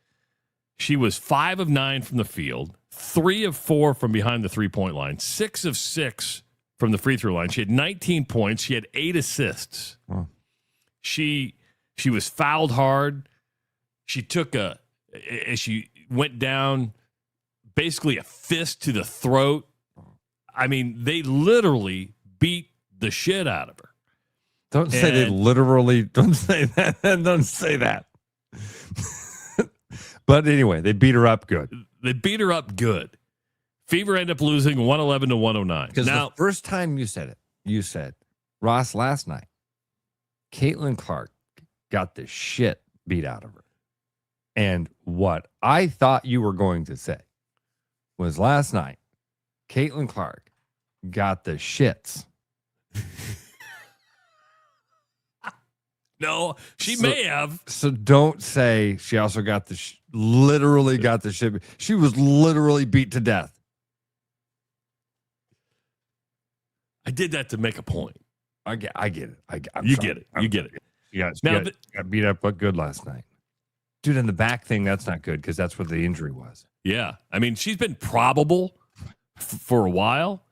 she was 5 of 9 from the field, 3 of 4 from behind the three-point line, 6 of 6 from the free throw line. She had 19 points. She had 8 assists. Wow. She was fouled hard. She she went down basically a fist to the throat. I mean, they literally beat the shit out of her. Don't say they literally. Don't say that. Don't say that. But anyway, they beat her up good. They beat her up good. Fever ended up losing 111 to 109. Because the first time you said it, Ross, last night, Caitlyn Clark got the shit beat out of her. And what I thought you were going to say was last night, Caitlyn Clark got the shits. No, she may have. So don't say she also got literally got the shit. She was literally beat to death. I did that to make a point. I get it. You get it. You got beat up good last night. Dude, in the back thing, that's not good because that's what the injury was. Yeah. I mean, she's been probable for a while.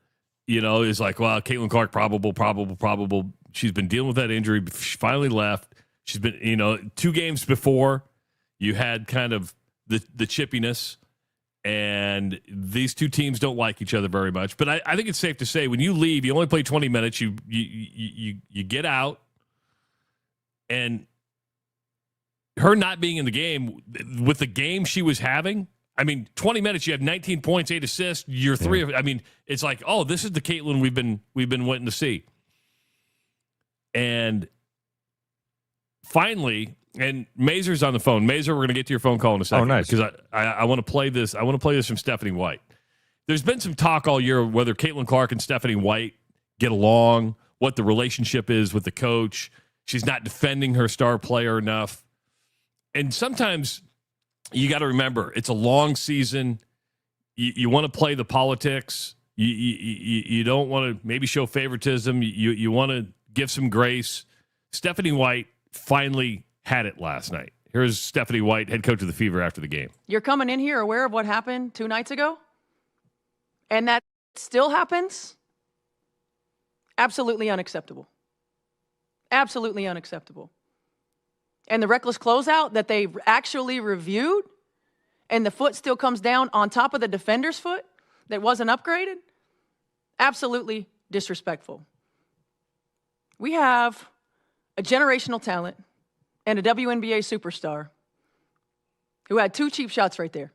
You know, it's like, well, Caitlyn Clark, probable. She's been dealing with that injury. She finally left. She's been, 2 games before, you had kind of the chippiness, and these two teams don't like each other very much. But I think it's safe to say when you leave, you only play 20 minutes, you get out, and her not being in the game, with the game she was having, I mean, 20 minutes, you have 19 points, 8 assists, you're 3 of it. I mean, it's like, oh, this is the Caitlyn we've been wanting to see. And finally, and Mazur's on the phone. Mazur, we're going to get to your phone call in a second. Oh, nice. Because I want to play this. I want to play this from Stephanie White. There's been some talk all year whether Caitlyn Clark and Stephanie White get along, what the relationship is with the coach. She's not defending her star player enough. And sometimes you got to remember, it's a long season. You want to play the politics. You don't want to maybe show favoritism. You want to give some grace. Stephanie White finally had it last night. Here's Stephanie White, head coach of the Fever, after the game. You're coming in here aware of what happened 2 nights ago? And that still happens? Absolutely unacceptable. Absolutely unacceptable. And the reckless closeout that they actually reviewed, and the foot still comes down on top of the defender's foot that wasn't upgraded? Absolutely disrespectful. We have a generational talent and a WNBA superstar who had 2 cheap shots right there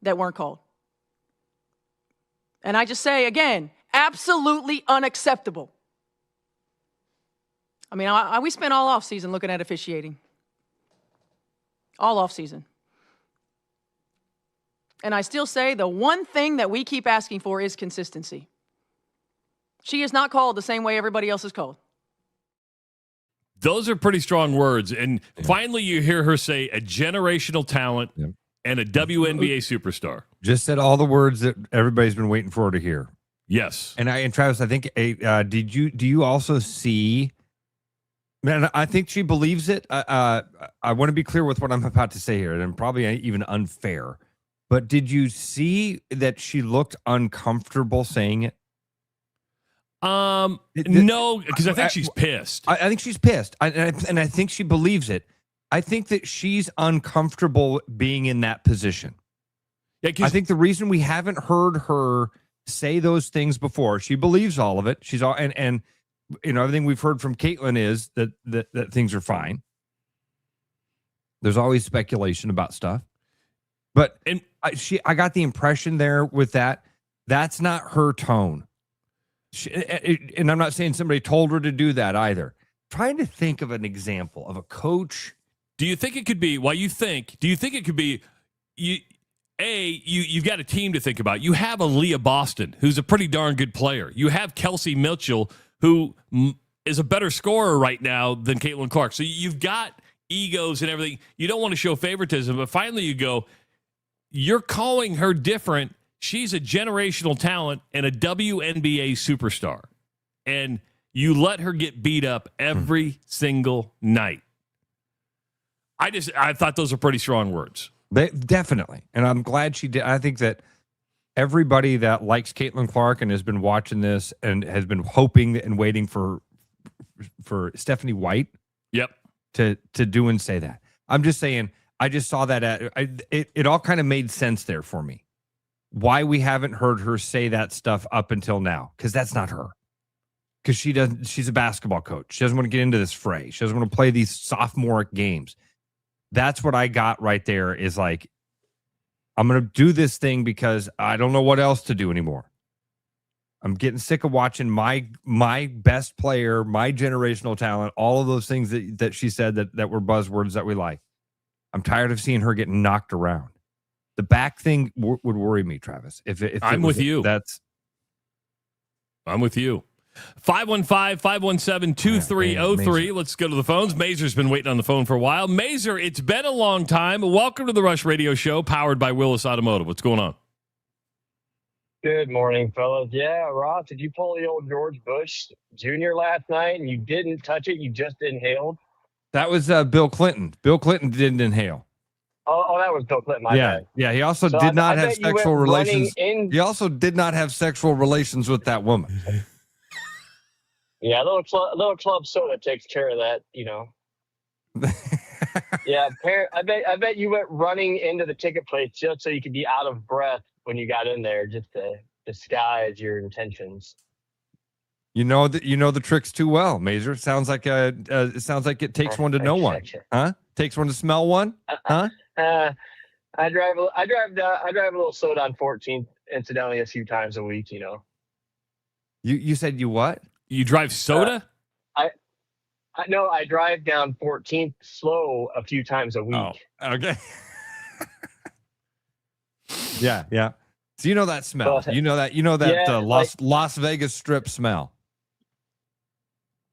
that weren't called. And I just say, again, absolutely unacceptable. I mean, we spent all offseason looking at officiating. All offseason. And I still say the one thing that we keep asking for is consistency. She is not called the same way everybody else is called. Those are pretty strong words. And finally, you hear her say a generational talent and a WNBA superstar. Just said all the words that everybody's been waiting for her to hear. Yes. And Travis, I think, do you also see, man, I think she believes it. I want to be clear with what I'm about to say here, and probably even unfair. But did you see that she looked uncomfortable saying it? No, because I think she's pissed. I think she's pissed, and I think she believes it. I think that she's uncomfortable being in that position. Yeah, I think the reason we haven't heard her say those things before, she believes all of it. She's all, and you know, everything we've heard from Caitlyn is that things are fine. There's always speculation about stuff, but I got the impression there with that. That's not her tone. And I'm not saying somebody told her to do that either. Trying to think of an example of a coach. Do you think it could be, do you think it could be, you've got a team to think about. You have a Leah Boston, who's a pretty darn good player. You have Kelsey Mitchell, who is a better scorer right now than Caitlyn Clark. So you've got egos and everything. You don't want to show favoritism, but finally you go, you're calling her different. She's a generational talent and a WNBA superstar. And you let her get beat up every single night. I thought those are pretty strong words. Definitely. And I'm glad she did. I think that everybody that likes Caitlyn Clark and has been watching this and has been hoping and waiting for Stephanie White to do and say that. I'm just saying, I just saw that. It all kind of made sense there for me. Why we haven't heard her say that stuff up until now, because that's not her. Because she's a basketball coach. She doesn't want to get into this fray. She doesn't want to play these sophomoric games. That's what I got right there is like, I'm going to do this thing because I don't know what else to do anymore. I'm getting sick of watching my best player, my generational talent, all of those things that she said that were buzzwords that we like. I'm tired of seeing her getting knocked around. The back thing would worry me, Travis. If I'm with you. I'm with you. 515-517-2303. Let's go to the phones. Mazer's been waiting on the phone for a while. Mazer, it's been a long time. Welcome to the Rush Radio Show, powered by Willis Automotive. What's going on? Good morning, fellas. Yeah, Ross, did you pull the old George Bush Jr. last night and you didn't touch it? You just inhaled? That was Bill Clinton. Bill Clinton didn't inhale. Oh, that was Bill Clinton. My bad. Yeah. He also did not have sexual relations. He also did not have sexual relations with that woman. Yeah, little club soda takes care of that, you know. Yeah, I bet you went running into the ticket place just so you could be out of breath when you got in there, just to disguise your intentions. You know the tricks too well, Mazer. It sounds like it takes one to know one, huh? Takes one to smell one, huh? I drive a little soda on 14th, incidentally, a few times a week. You know. You said you what? You drive soda? I drive down 14th slow a few times a week. Oh, okay. Yeah. So you know that smell. You know that Las Vegas Strip smell.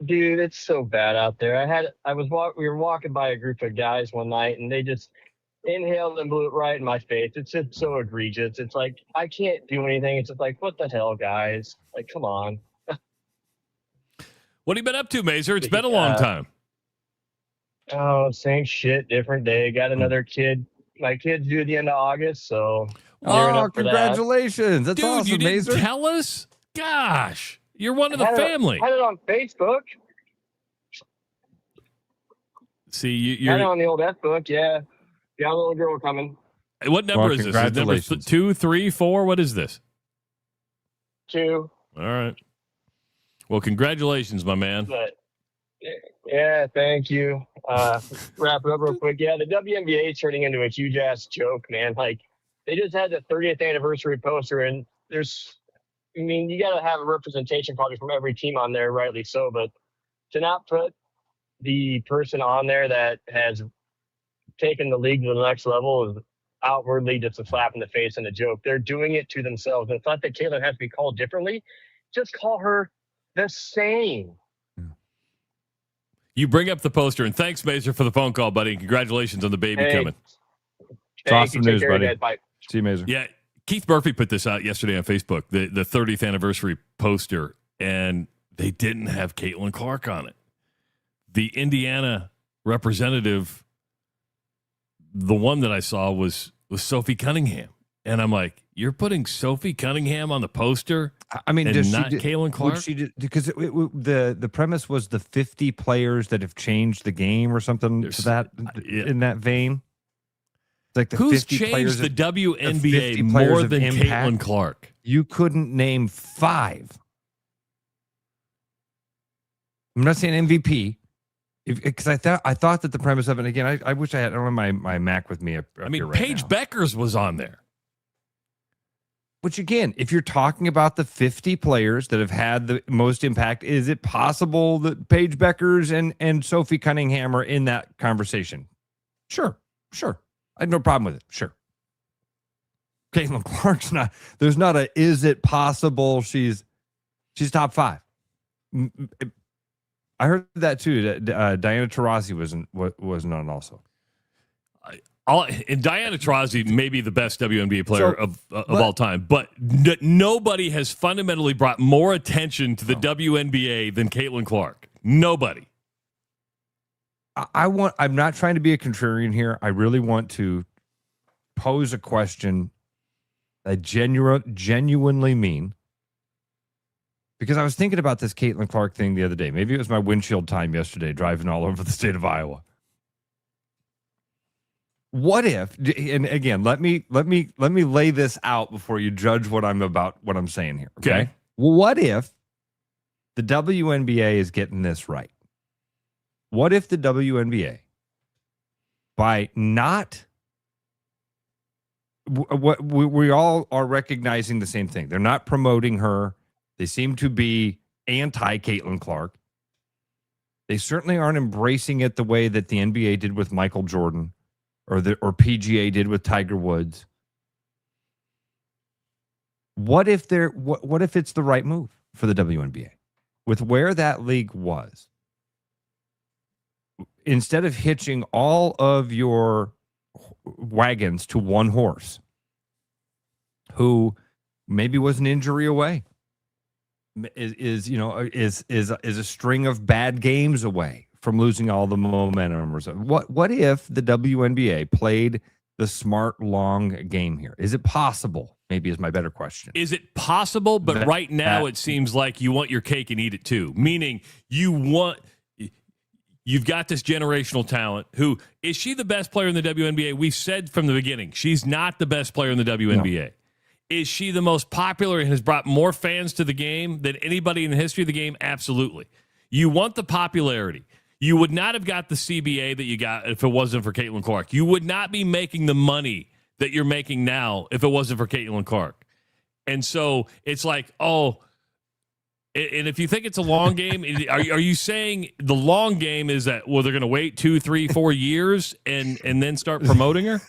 Dude, it's so bad out there. We were walking by a group of guys one night and they just inhaled and blew it right in my face. It's just so egregious. It's like, I can't do anything. It's just like, what the hell, guys? Like, come on. What have you been up to, Mazer? It's been a long time. Oh, same shit, different day. Got another kid. My kid's due at the end of August, so. Oh, congratulations. That's Dude, awesome, you didn't Mazer. tell us? Gosh, you're one of the family. I had it on Facebook. See, you're had it on the old F-book, yeah. Got a little girl coming. What number is this? Is it number 2, 3, 4? What is this? 2. All right. Well, congratulations, my man. But Yeah, thank you. Wrap it up real quick. Yeah, the WNBA is turning into a huge ass joke, man. Like, they just had the 30th anniversary poster, and you got to have a representation probably from every team on there, rightly so. But to not put the person on there that has taken the league to the next level is outwardly just a slap in the face and a joke. They're doing it to themselves. And it's not that Caitlyn has to be called differently. Just call her the same. You bring up the poster, and thanks, Mazer, for the phone call, buddy. And congratulations on the baby coming. It's awesome news, buddy. Bye. See you, Mazer. Yeah, Keith Murphy put this out yesterday on Facebook, the 30th anniversary poster, and they didn't have Caitlyn Clark on it. The Indiana representative, the one that I saw was Sophie Cunningham. And I'm like, you're putting Sophie Cunningham on the poster? I mean, and not Caitlyn Clark? Because the premise was the 50 players that have changed the game or something in that vein. It's like the Who's 50 changed players the WNBA the more than impact? Caitlyn Clark? You couldn't name 5. I'm not saying MVP. Because I thought that the premise of it, again, I wish I had my Mac with me up here right Paige now. Beckers was on there. Which, again, if you're talking about the 50 players that have had the most impact, is it possible that Paige Beckers and Sophie Cunningham are in that conversation? Sure. I have no problem with it. Sure. Caitlyn Clark's not. There's not a. Is it possible she's top 5? I heard that too. Diana Taurasi wasn't on also. And Diana Taurasi may be the best WNBA player of all time, but nobody has fundamentally brought more attention to the WNBA than Caitlyn Clark. Nobody. I'm not trying to be a contrarian here. I really want to pose a question I genuinely mean. Because I was thinking about this Caitlyn Clark thing the other day. Maybe it was my windshield time yesterday, driving all over the state of Iowa. What if, and again, let me lay this out before you judge what I'm saying here. Okay. What if the WNBA is getting this right? What if the WNBA, by not, what we all are recognizing the same thing. They're not promoting her. They seem to be anti-Caitlyn Clark. They certainly aren't embracing it the way that the NBA did with Michael Jordan or PGA did with Tiger Woods. What if it's the right move for the WNBA? With where that league was, instead of hitching all of your wagons to one horse who maybe was an injury away, is a string of bad games away from losing all the momentum or something. What if the WNBA played the smart long game here? Is it possible? Maybe is my better question. Is it possible? But right now it seems like you want your cake and eat it too. Meaning you've got this generational talent. Who is she the best player in the WNBA? We've said from the beginning she's not the best player in the WNBA. No. Is she the most popular and has brought more fans to the game than anybody in the history of the game? Absolutely. You want the popularity. You would not have got the CBA that you got if it wasn't for Caitlyn Clark. You would not be making the money that you're making now if it wasn't for Caitlyn Clark. And so it's like, and if you think it's a long game, are you saying the long game is that, well, they're going to wait 2, 3, 4 years and then start promoting her?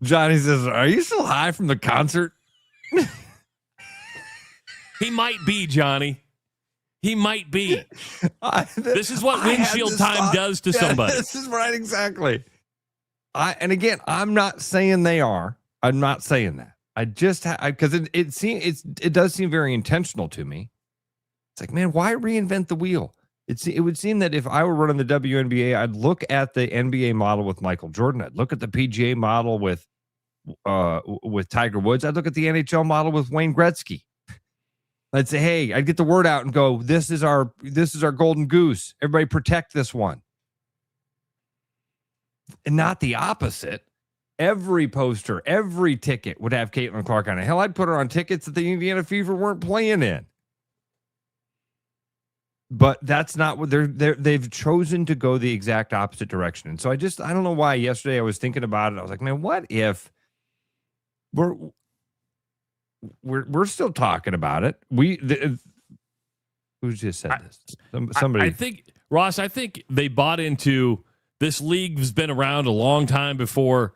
Johnny says, are you still high from the concert? He might be, Johnny. He might be. This is what windshield time does to somebody. This is right, exactly. And again, I'm not saying they are. I'm not saying that. I just because it does seem very intentional to me. It's like, man, why reinvent the wheel? It would seem that if I were running the WNBA, I'd look at the NBA model with Michael Jordan. I'd look at the PGA model with Tiger Woods. I'd look at the NHL model with Wayne Gretzky. I'd say, hey, I'd get the word out and go, this is our golden goose. Everybody protect this one. And not the opposite. Every poster, every ticket would have Caitlyn Clark on it. Hell, I'd put her on tickets that the Indiana Fever weren't playing in. But that's not what they've chosen to go the exact opposite direction. And so I don't know why yesterday I was thinking about it. I was like, man, what if we're still talking about it? Who just said this? Somebody. I think, Ross, they bought into this league's been around a long time before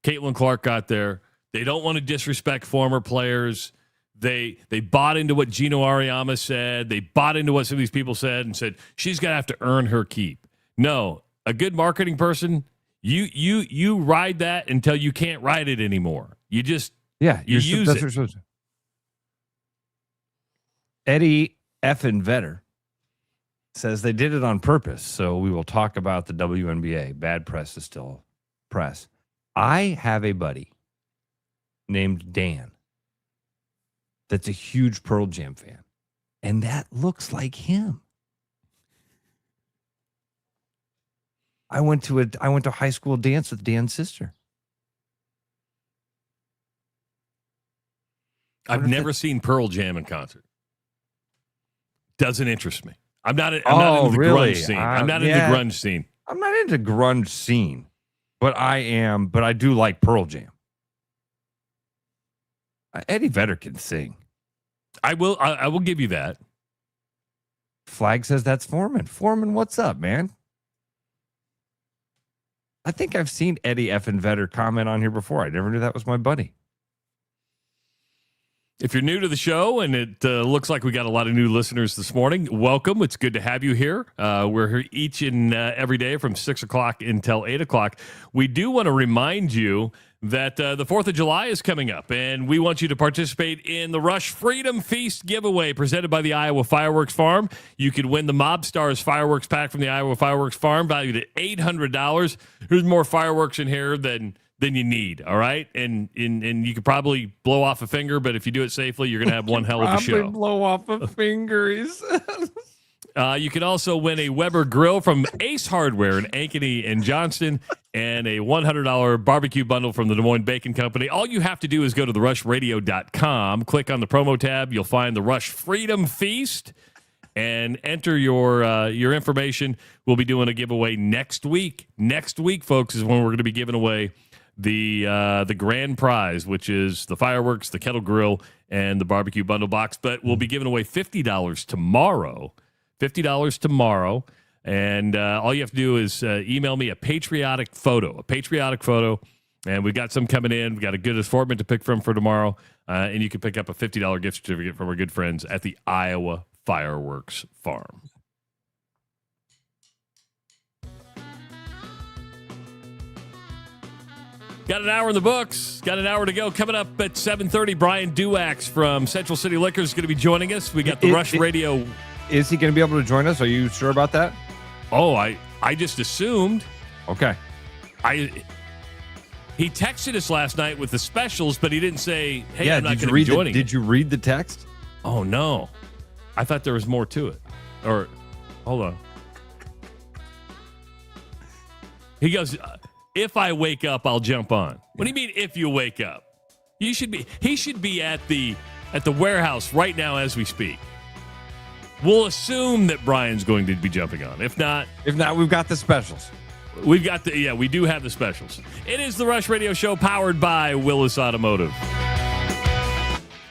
Caitlyn Clark got there. They don't want to disrespect former players. They bought into what Gino Auriemma said. They bought into what some of these people said and said she's got to have to earn her keep. No, a good marketing person, you ride that until you can't ride it anymore. You just you use it. Eddie effing Vedder says they did it on purpose. So we will talk about the WNBA. Bad press is still press. I have a buddy named Dan that's a huge Pearl Jam fan, and that looks like him. I went to a high school dance with Dan's sister. I've never seen Pearl Jam in concert. Doesn't interest me. I'm not into the grunge scene. I'm not into the grunge scene. I'm not into grunge scene, but I do like Pearl Jam. Eddie Vedder can sing. I will give you that. Flag says that's Foreman. Foreman, what's up, man? I think I've seen Eddie effing Vedder comment on here before. I never knew that was my buddy. If you're new to the show, and it looks like we got a lot of new listeners this morning, welcome. It's good to have you here. We're here each and every day from 6 o'clock until 8 o'clock. We do want to remind you that the 4th of July is coming up, and we want you to participate in the Rush Freedom Feast giveaway presented by the Iowa Fireworks Farm. You could win the Mob Stars fireworks pack from the Iowa Fireworks Farm, valued at $800. There's more fireworks in here than you need, all right? And you could probably blow off a finger, but if you do it safely, you're going to have one hell of a show. Probably blow off a finger, he says. You can also win a Weber grill from Ace Hardware in Ankeny and Johnston, and a $100 barbecue bundle from the Des Moines Bacon Company. All you have to do is go to therushradio.com, click on the promo tab. You'll find the Rush Freedom Feast, and enter your information. We'll be doing a giveaway next week. Next week, folks, is when we're going to be giving away the grand prize, which is the fireworks, the kettle grill, and the barbecue bundle box. But we'll be giving away $50 tomorrow. $50 tomorrow. And all you have to do is email me a patriotic photo. And we've got some coming in. We've got a good assortment to pick from for tomorrow. And you can pick up a $50 gift certificate from our good friends at the Iowa Fireworks Farm. Got an hour in the books. Got an hour to go. Coming up at 7:30, Brian Duax from Central City Liquors is going to be joining us. We got the Rush Radio. Is he going to be able to join us? Are you sure about that? Oh, I just assumed. Okay. He texted us last night with the specials, but he didn't say, hey, yeah, I'm not going to be joining. Did you read the text? Oh, no. I thought there was more to it. Or, hold on. He goes, if I wake up, I'll jump on. What do you mean, if you wake up? He should be at the warehouse right now as we speak. We'll assume that Brian's going to be jumping on. If not, we've got the specials. We do have the specials. It is the Rush Radio Show powered by Willis Automotive.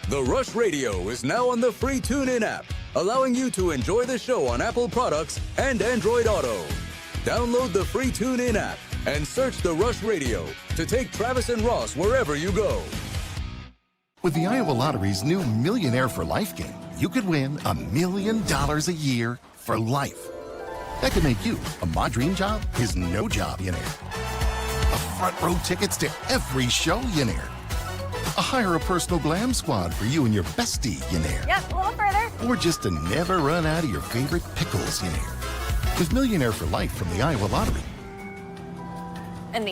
The Rush Radio is now on the free TuneIn app, allowing you to enjoy the show on Apple products and Android Auto. Download the free TuneIn app and search the Rush Radio to take Travis and Ross wherever you go. With the Iowa Lottery's new Millionaire for Life game, you could win $1 million a year for life. That could make you a My Dream Job is No Job-ionaire, a front row tickets to every show-yonaire, a hire a personal glam squad for you and your bestie-yonaire. Yep, a little further. Or just to never run out of your favorite pickles-yonaire. With Millionaire for Life from the Iowa Lottery,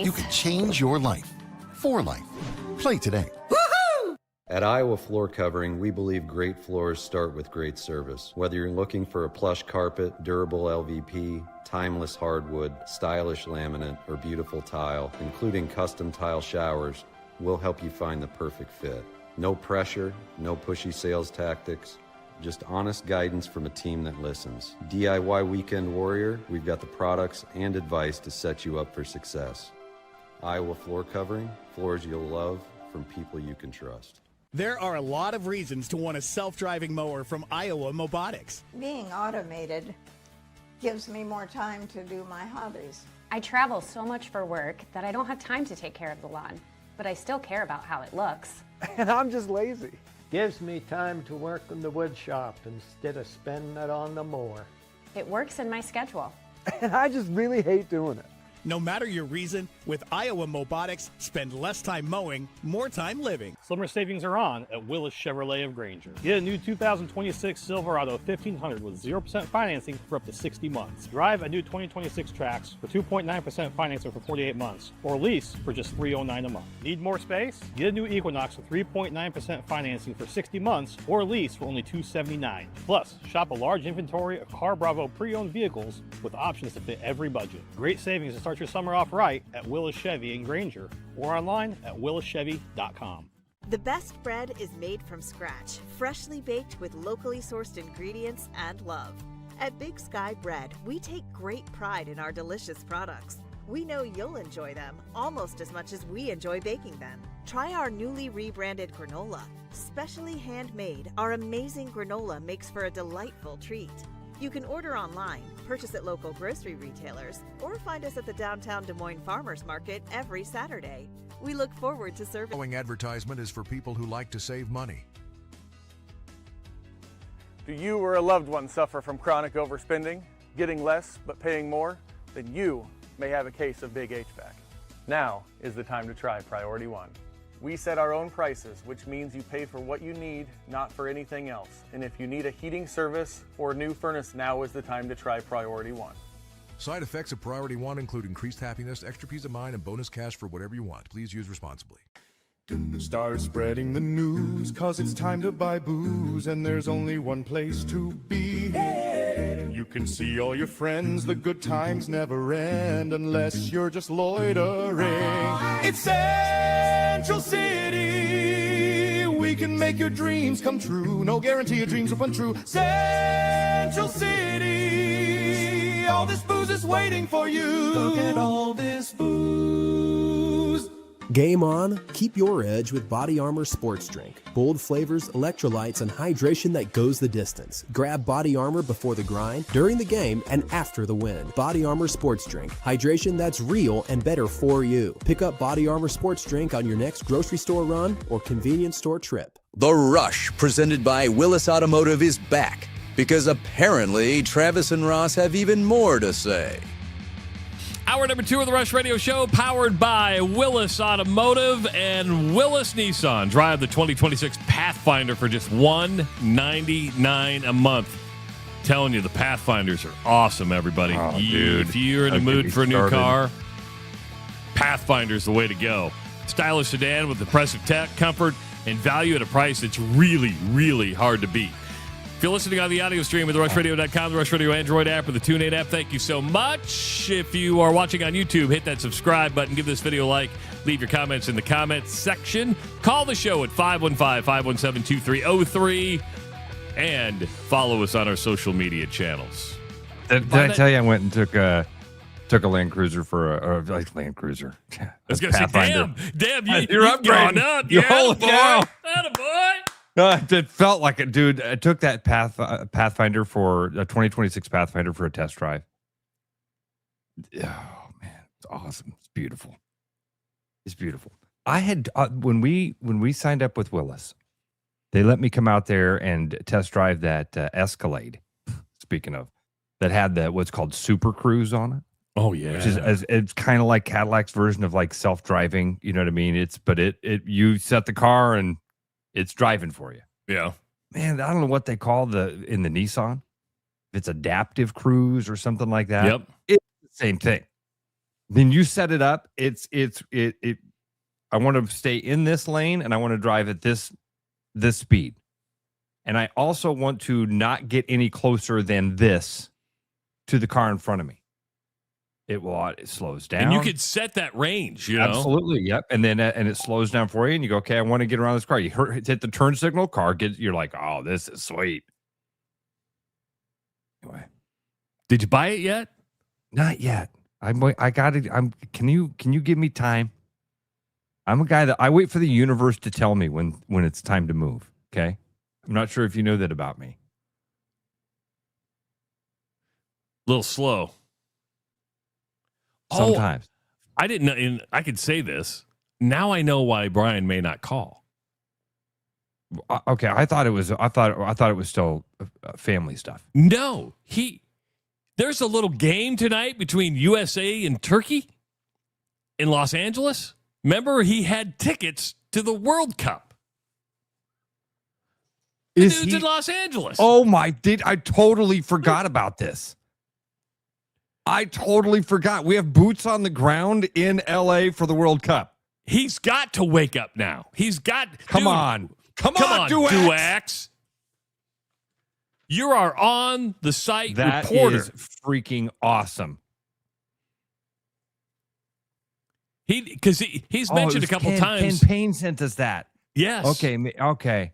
you could change your life for life. Play today. At Iowa Floor Covering, we believe great floors start with great service. Whether you're looking for a plush carpet, durable LVP, timeless hardwood, stylish laminate, or beautiful tile, including custom tile showers, we'll help you find the perfect fit. No pressure, no pushy sales tactics. just honest guidance from a team that listens. DIY Weekend Warrior, we've got the products and advice to set you up for success. Iowa Floor Covering, floors you'll love from people you can trust. There are a lot of reasons to want a self-driving mower from Iowa Mobotics. Being automated gives me more time to do my hobbies. I travel so much for work that I don't have time to take care of the lawn, but I still care about how it looks. And I'm just lazy. Gives me time to work in the wood shop instead of spending it on the mower. It works in my schedule. And I just really hate doing it. No matter your reason, with Iowa Mobotics, spend less time mowing, more time living. Summer savings are on at Willis Chevrolet of Granger. Get a new 2026 Silverado 1500 with 0% financing for up to 60 months. Drive a new 2026 Trax for 2.9% financing for 48 months, or lease for just $309 a month. Need more space? Get a new Equinox with 3.9% financing for 60 months, or lease for only $279. Plus, shop a large inventory of Car Bravo pre-owned vehicles with options to fit every budget. Great savings to start your summer off right at Willis Chevy in Granger, or online at willischevy.com. The best bread is made from scratch, freshly baked with locally sourced ingredients and love. At Big Sky Bread, we take great pride in our delicious products. We know you'll enjoy them almost as much as we enjoy baking them. Try our newly rebranded granola. Specially handmade, our amazing granola makes for a delightful treat. You can order online, purchase at local grocery retailers, or find us at the downtown Des Moines Farmers Market every Saturday. We look forward to serving. The following advertisement is for people who like to save money. Do you or a loved one suffer from chronic overspending, getting less but paying more? Then you may have a case of big HVAC. Now is the time to try Priority One. We set our own prices, which means you pay for what you need, not for anything else. And if you need a heating service or a new furnace, now is the time to try Priority One. Side effects of Priority One include increased happiness, extra peace of mind, and bonus cash for whatever you want. Please use responsibly. Start spreading the news, cause it's time to buy booze, and there's only one place to be. You can see all your friends, the good times never end unless you're just loitering. It's Central City, we can make your dreams come true. No guarantee your dreams will come true. Central City, all this booze is waiting for you. Look at all this booze. Game on, keep your edge with Body Armor Sports Drink. Bold flavors, electrolytes, and hydration that goes the distance. Grab Body Armor before the grind, during the game, and after the win. Body Armor Sports Drink. Hydration that's real and better for you. Pick up Body Armor Sports Drink on your next grocery store run or convenience store trip. The Rush, presented by Willis Automotive, is back because apparently Travis and Ross have even more to say. Hour number 2 of the Rush Radio Show, powered by Willis Automotive and Willis Nissan. Drive the 2026 Pathfinder for just $199 a month. Telling you, the Pathfinders are awesome, everybody. Dude. If you're in the mood for a new car, Pathfinder's the way to go. Stylish sedan with impressive tech, comfort, and value at a price that's really, really hard to beat. If you're listening on the audio stream at TheRushRadio.com, the Rush Radio Android app, or the TuneIn app, thank you so much. If you are watching on YouTube, hit that subscribe button, give this video a like, leave your comments in the comments section. Call the show at 515-517-2303, and follow us on our social media channels. Did I tell you I went and took a Land Cruiser for a Land Cruiser? I was going to say, damn, you're upgrading. Up. You're holy cow. Attaboy. It felt like it, dude. I took that Pathfinder for a 2026 Pathfinder for a test drive. Oh man, it's awesome. It's beautiful. It's beautiful. I had when we signed up with Willis, they let me come out there and test drive that Escalade. Speaking of, that had what's called Super Cruise on it. Oh yeah, which is it's kind of like Cadillac's version of like self-driving. You know what I mean? But you set the car and it's driving for you. Yeah. Man, I don't know what they call in the Nissan. If it's adaptive cruise or something like that. Yep. It's the same thing. Then you set it up. I want to stay in this lane and I want to drive at this speed. And I also want to not get any closer than this to the car in front of me. It slows down. And you could set that range, you know? Absolutely, yep. And then it slows down for you, and you go, okay, I want to get around this car. You hit the turn signal, you're like, oh, this is sweet. Anyway, did you buy it yet? Not yet. I got it. Can you give me time? I'm a guy that I wait for the universe to tell me when it's time to move. Okay. I'm not sure if you know that about me. A little slow. Sometimes. I didn't know. And I could say this. Now I know why Brian may not call. Okay. I thought it was still family stuff. No, there's a little game tonight between USA and Turkey in Los Angeles. Remember, he had tickets to the World Cup. The dude's in Los Angeles. Oh I totally forgot about this. I totally forgot. We have boots on the ground in LA for the World Cup. He's got to wake up now. Come on, Duax. You are on the site reporter. That is freaking awesome. Because he's mentioned a couple times. Ken Payne sent us that. Yes. Okay.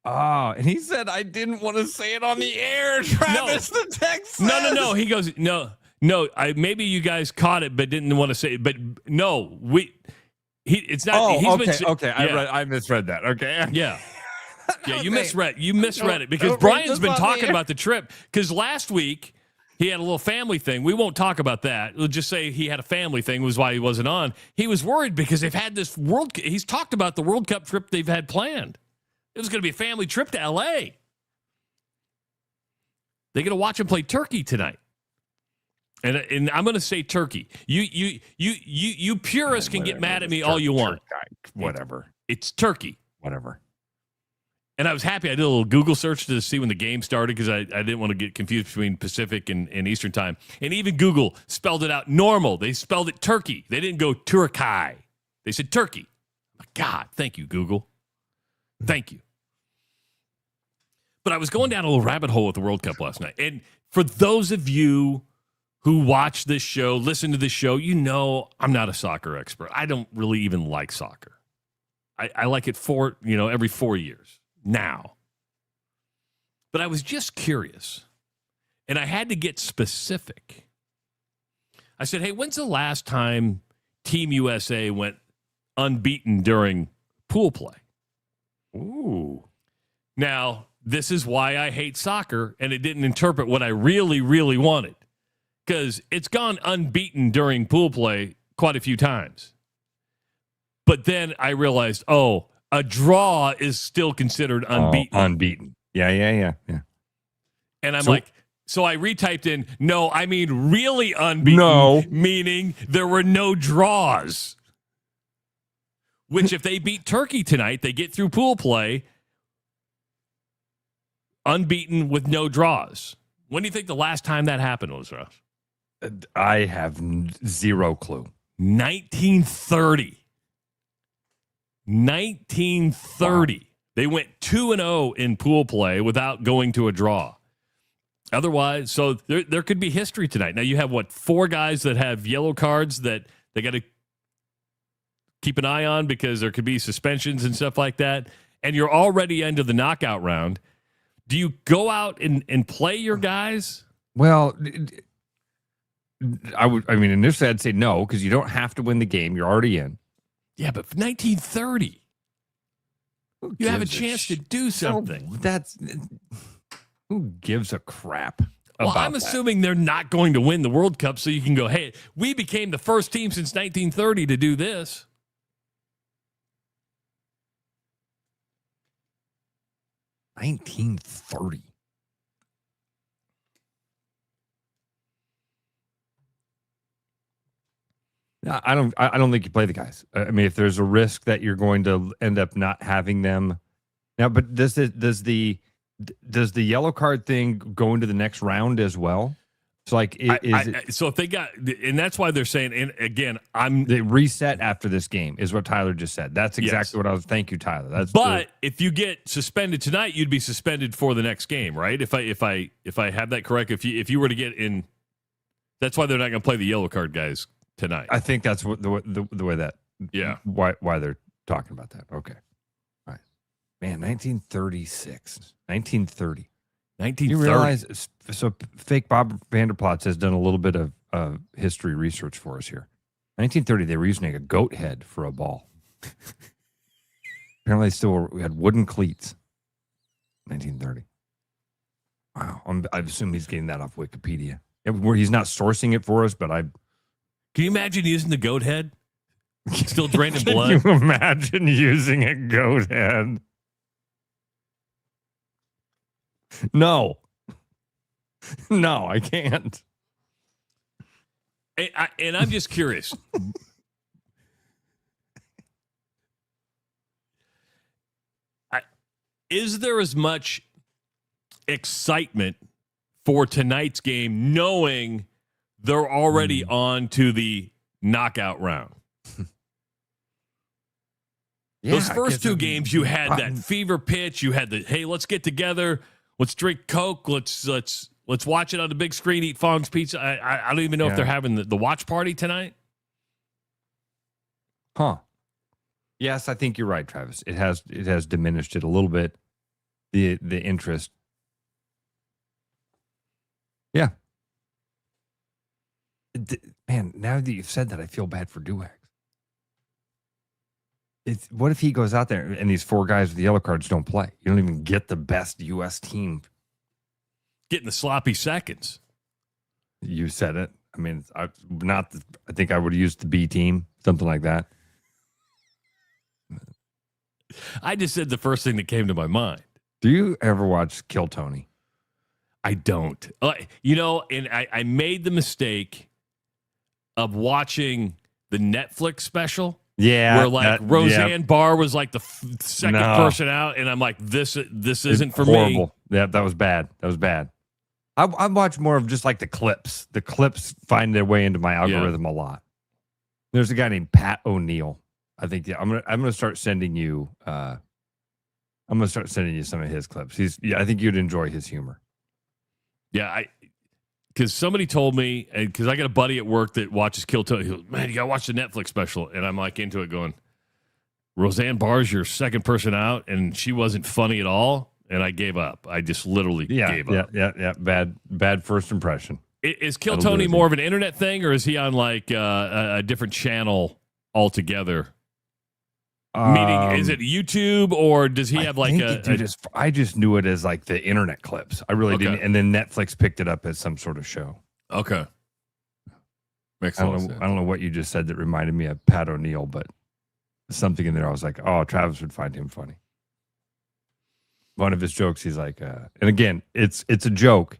Oh, and he said I didn't want to say it on the air, Travis. The text says. No. He goes, no. Maybe you guys caught it, but didn't want to say it. But no, it's not. Oh, okay. I misread that. Okay. Yeah. Yeah, you misread it because Brian's been talking about the trip because last week he had a little family thing. We won't talk about that. We'll just say he had a family thing was why he wasn't on. He was worried because they've had this he's talked about the World Cup trip they've had planned. It was going to be a family trip to L.A. They're going to watch him play Turkey tonight. And I'm going to say Turkey. You purists can get mad at me all you want. Whatever. It's Turkey. Whatever. And I was happy. I did a little Google search to see when the game started because I didn't want to get confused between Pacific and Eastern time. And even Google spelled it out normal. They spelled it Turkey. They didn't go Turkey. They said Turkey. My God, thank you, Google. Thank you. But I was going down a little rabbit hole with the World Cup last night. And for those of you who watch this show, listen to this show, you know I'm not a soccer expert. I don't really even like soccer. I like it every 4 years now. But I was just curious, and I had to get specific. I said, hey, when's the last time Team USA went unbeaten during pool play? Ooh. Now, this is why I hate soccer, and it didn't interpret what I really, really wanted. Because it's gone unbeaten during pool play quite a few times. But then I realized, a draw is still considered unbeaten. Unbeaten. Yeah. And I'm so I retyped in, no, I mean really unbeaten. No. Meaning there were no draws. Which if they beat Turkey tonight, they get through pool play unbeaten with no draws. When do you think the last time that happened was, Russ? I have zero clue. 1930. 1930. Wow. They went 2-0 in pool play without going to a draw. Otherwise, so there could be history tonight. Now you have 4 guys that have yellow cards that they got to keep an eye on because there could be suspensions and stuff like that. And you're already into the knockout round. Do you go out and play your guys? Well, initially I'd say no, because you don't have to win the game. You're already in. Yeah, but 1930. You have a chance to do something. Who gives a crap about I'm assuming they're not going to win the World Cup, so you can go, hey, we became the first team since 1930 to do this. $1930. I don't think you play the guys. I mean, if there's a risk that you're going to end up not having them now, but does the yellow card thing go into the next round as well? So so if they got, and that's why they're saying, and again, they reset after this game is what Tyler just said. That's exactly what I was. Thank you, Tyler. If you get suspended tonight, you'd be suspended for the next game, right? If I have that correct, if you were to get in, that's why they're not going to play the yellow card guys tonight. I think that's what the way that why they're talking about that. Okay, all right, man. 1936, 1930. 1930. You realize, so fake Bob Vanderplatz has done a little bit of history research for us here. 1930, they were using a goat head for a ball. Apparently, we had wooden cleats. 1930. Wow. I assume he's getting that off Wikipedia. Where he's not sourcing it for us, but Can you imagine using the goat head? Still draining blood? Can you imagine using a goat head? No. No, I can't. And I'm just curious. Is there as much excitement for tonight's game knowing they're already on to the knockout round? Those first two games, you had that fever pitch. You had the, hey, let's get together. Let's drink Coke. Let's watch it on the big screen, eat Fong's Pizza. I don't even know if they're having the watch party tonight. Huh. Yes, I think you're right, Travis. It has diminished it a little bit, the interest. Yeah. Man, now that you've said that, I feel bad for Duax. What if he goes out there and these four guys with the yellow cards don't play? You don't even get the best U.S. team. Getting the sloppy seconds. You said it. I mean, I think I would have used the B team, something like that. I just said the first thing that came to my mind. Do you ever watch Kill Tony? I don't. And I made the mistake of watching the Netflix special. Yeah. Where Roseanne Barr was like the second person out, and I'm like, this isn't for horrible. me. Yeah, that was bad. I watch more of just like the clips. The clips find their way into my algorithm a lot. There's a guy named Pat O'Neill. I think I'm gonna start sending you. I'm gonna start sending you some of his clips. I think you'd enjoy his humor. Yeah, because somebody told me, because I got a buddy at work that watches Kill Tony. He goes, man, you got to watch the Netflix special. And I'm like into it going, Roseanne Barr's your second person out, and she wasn't funny at all. And I gave up. I just literally gave up. Yeah. Bad first impression. Is Kill Tony more of an internet thing, or is he on like a different channel altogether? Meaning, is it YouTube, or does he have like I just knew it as like the internet clips. I really didn't. And then Netflix picked it up as some sort of show. Okay. Makes sense. I don't know what you just said that reminded me of Pat O'Neill, but something in there I was like, oh, Travis would find him funny. One of his jokes, he's like, and again, it's a joke.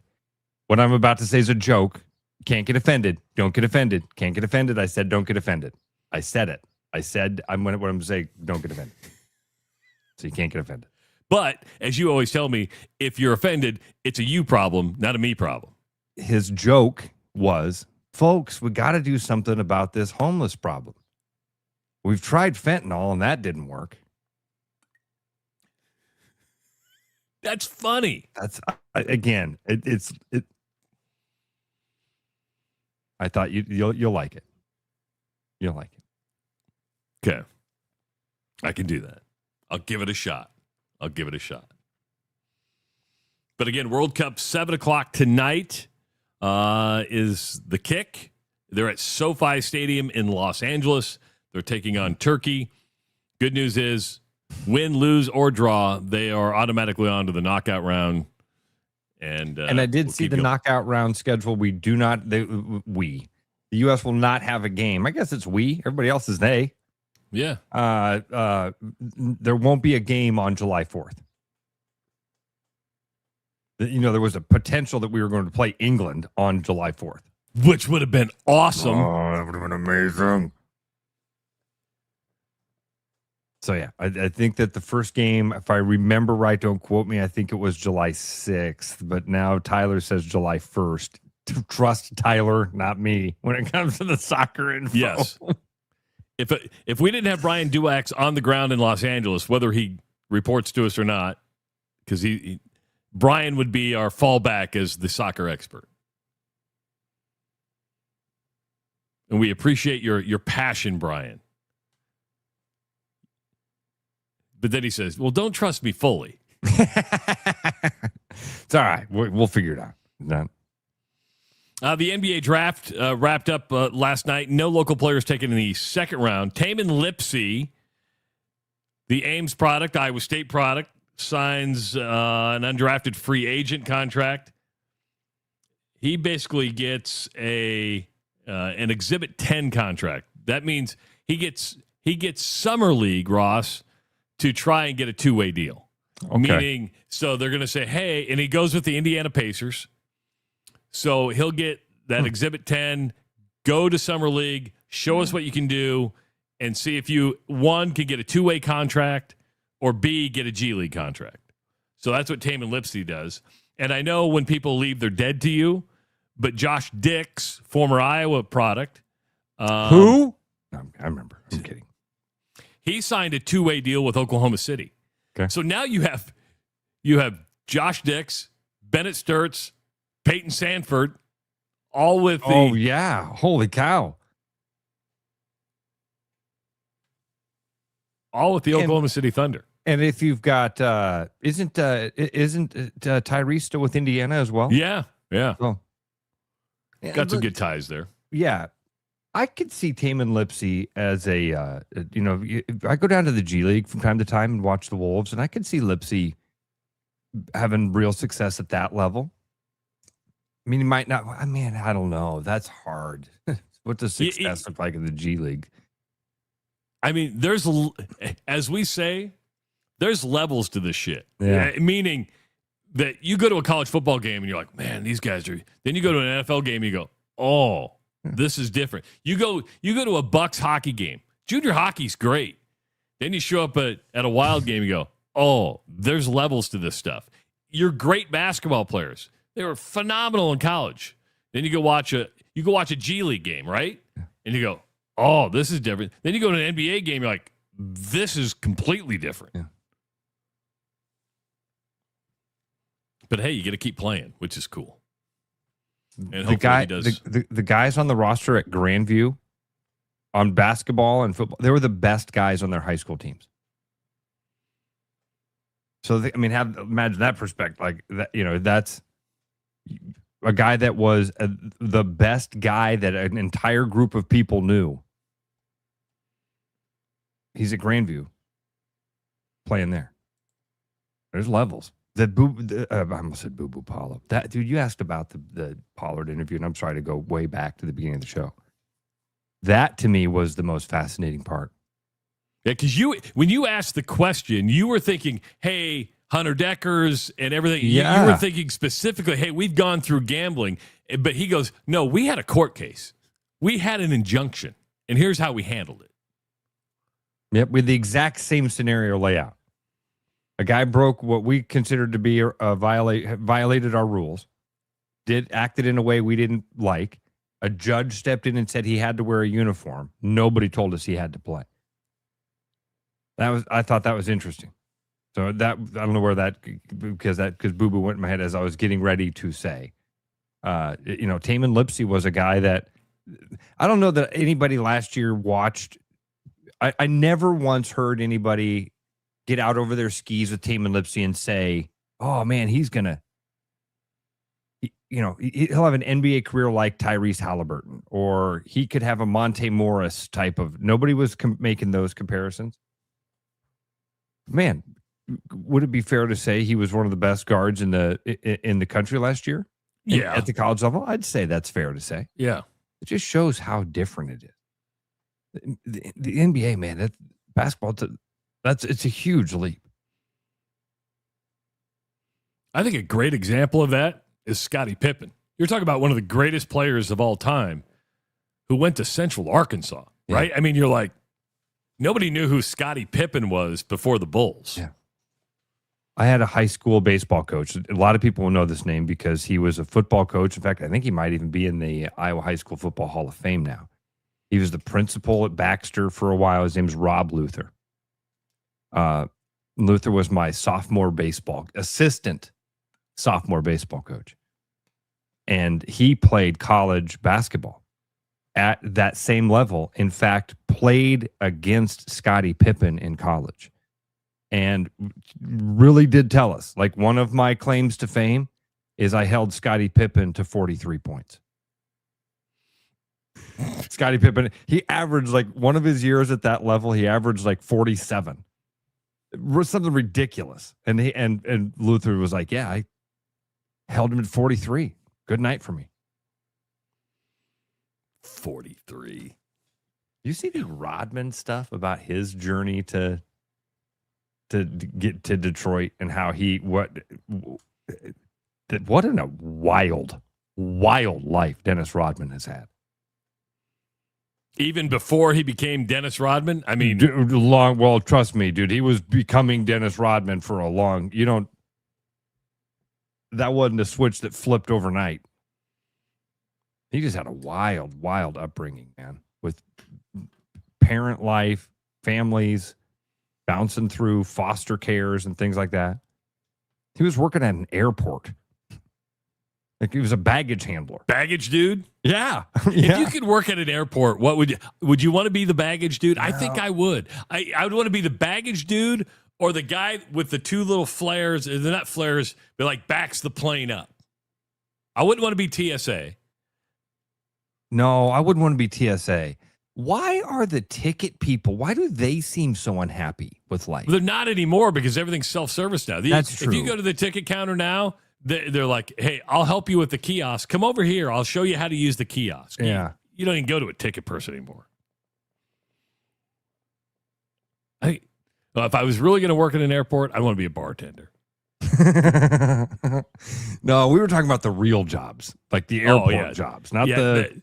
What I'm about to say is a joke. Can't get offended. Don't get offended. Can't get offended. I said, don't get offended. I said it. I said, what I'm going to say, don't get offended. So you can't get offended. But as you always tell me, if you're offended, it's a you problem, not a me problem. His joke was, folks, we got to do something about this homeless problem. We've tried fentanyl and that didn't work. That's funny. That's again, it's. I thought you'll like it. You'll like it. Okay. I can do that. I'll give it a shot. But again, World Cup, 7 o'clock tonight is the kick. They're at SoFi Stadium in Los Angeles. They're taking on Turkey. Good news is, win, lose, or draw, they are automatically on to the knockout round. And I did see the knockout round schedule. We do not, the U.S. will not have a game. I guess it's we. Everybody else is they. Yeah. There won't be a game on July 4th. There was a potential that we were going to play England on July 4th. Which would have been awesome. Oh, that would have been amazing. So, yeah, I think that the first game, if I remember right, don't quote me, I think it was July 6th. But now Tyler says July 1st. Trust Tyler, not me, when it comes to the soccer info. Yes. If we didn't have Brian Duax on the ground in Los Angeles, whether he reports to us or not, because Brian would be our fallback as the soccer expert. And we appreciate your passion, Brian. But then he says, well, don't trust me fully. It's It's all right. We'll figure it out. Done. The NBA draft wrapped up last night. No local players taken in the second round. Taman Lipsey, the Ames product, Iowa State product, signs an undrafted free agent contract. He basically gets an Exhibit 10 contract. That means he gets Summer League, Ross, to try and get a two-way deal. Okay. Meaning, so they're going to say, hey, and he goes with the Indiana Pacers. So he'll get that Exhibit 10, go to Summer League, show us what you can do, and see if you, one, can get a two-way contract, or B, get a G League contract. So that's what Taman Lipsey does. And I know when people leave, they're dead to you, but Josh Dix, former Iowa product. Who? No, I remember. I'm kidding. He signed a two-way deal with Oklahoma City. Okay. So now you have Josh Dix, Bennett Sturtz, Peyton Sanford, all with the... Oh, yeah. Holy cow. All with the Oklahoma City Thunder. And if you've got... Isn't Tyrese still with Indiana as well? Yeah. Oh. Got some good ties there. Yeah. I could see Taman Lipsey as a... I go down to the G League from time to time and watch the Wolves, and I could see Lipsey having real success at that level. I mean, he might not. I mean, I don't know. That's hard. What does success look like in the G League? I mean, as we say, there's levels to this shit. Yeah. Meaning that you go to a college football game and you're like, man, these guys are. Then you go to an NFL game and you go, oh, this is different. You go to a Bucks hockey game. Junior hockey's great. Then you show up at a Wild game and you go, oh, there's levels to this stuff. You're great basketball players. They were phenomenal in college. Then you go watch a G League game, right? And you go, oh, this is different. Then you go to an NBA game, you're like, this is completely different. Yeah. But hey, you get to keep playing, which is cool. And The guys on the roster at Grandview on basketball and football, they were the best guys on their high school teams. So imagine that perspective, like that. That's a guy that was the best guy that an entire group of people knew. He's at Grandview playing there. There's levels. I almost said Boo Boo Paulo. That dude, you asked about the Pollard interview, and I'm sorry to go way back to the beginning of the show. That to me was the most fascinating part. Yeah, because when you asked the question, you were thinking, hey, Hunter Deckers and everything. Yeah. You were thinking specifically, hey, we've gone through gambling. But he goes, no, we had a court case. We had an injunction, and here's how we handled it. Yep, with the exact same scenario layout. A guy broke what we considered to be violated our rules, acted in a way we didn't like. A judge stepped in and said he had to wear a uniform. Nobody told us he had to play. I thought that was interesting. So that I don't know where because Boo Boo went in my head as I was getting ready to say. Taman Lipsey was a guy that I don't know that anybody last year watched. I never once heard anybody get out over their skis with Taman Lipsey and say, "Oh man, he's gonna." He'll have an NBA career like Tyrese Halliburton, or he could have a Monte Morris type of. Nobody was making those comparisons. Man, would it be fair to say he was one of the best guards in the country last year? Yeah, at the college level, I'd say that's fair to say. Yeah, it just shows how different it is. The NBA, man, that basketball, it's a huge leap. I think a great example of that is Scottie Pippen. You're talking about one of the greatest players of all time who went to Central Arkansas, right? I mean, you're like, nobody knew who Scottie Pippen was before the Bulls. Yeah. I had a high school baseball coach. A lot of people will know this name because he was a football coach. In fact, I think he might even be in the Iowa High School Football Hall of Fame now. He was the principal at Baxter for a while. His name's Rob Luther. Luther was my assistant sophomore baseball coach. And he played college basketball at that same level. In fact, played against Scottie Pippen in college. And really did tell us, like, one of my claims to fame is I held Scottie Pippen to 43 points. Scottie Pippen, he averaged like one of his years at that level, he averaged like 47. It was something ridiculous. And and Luther was like, yeah, I held him at 43. Good night for me. 43. You see the Rodman stuff about his journey to get to Detroit and how what in a wild life Dennis Rodman has had. Even before he became Dennis Rodman? I mean, well, trust me, dude, he was becoming Dennis Rodman for a long, that wasn't a switch that flipped overnight. He just had a wild upbringing, man, with parent life, families, bouncing through foster cares and things like that. He was working at an airport. Like he was a baggage handler. Baggage dude? Yeah. If you could work at an airport, what would you want to be the baggage dude? I think I would. I would want to be the baggage dude or the guy with the two little flares. They're not flares, but like backs the plane up. I wouldn't want to be TSA. No, I wouldn't want to be TSA. Why are the ticket people, why do they seem so unhappy with life? They're not anymore because everything's self-service now. That's true. If you go to the ticket counter now, they're like, hey, I'll help you with the kiosk. Come over here. I'll show you how to use the kiosk. Yeah. You don't even go to a ticket person anymore. If I was really going to work in an airport, I want to be a bartender. No, we were talking about the real jobs, like the airport jobs, not the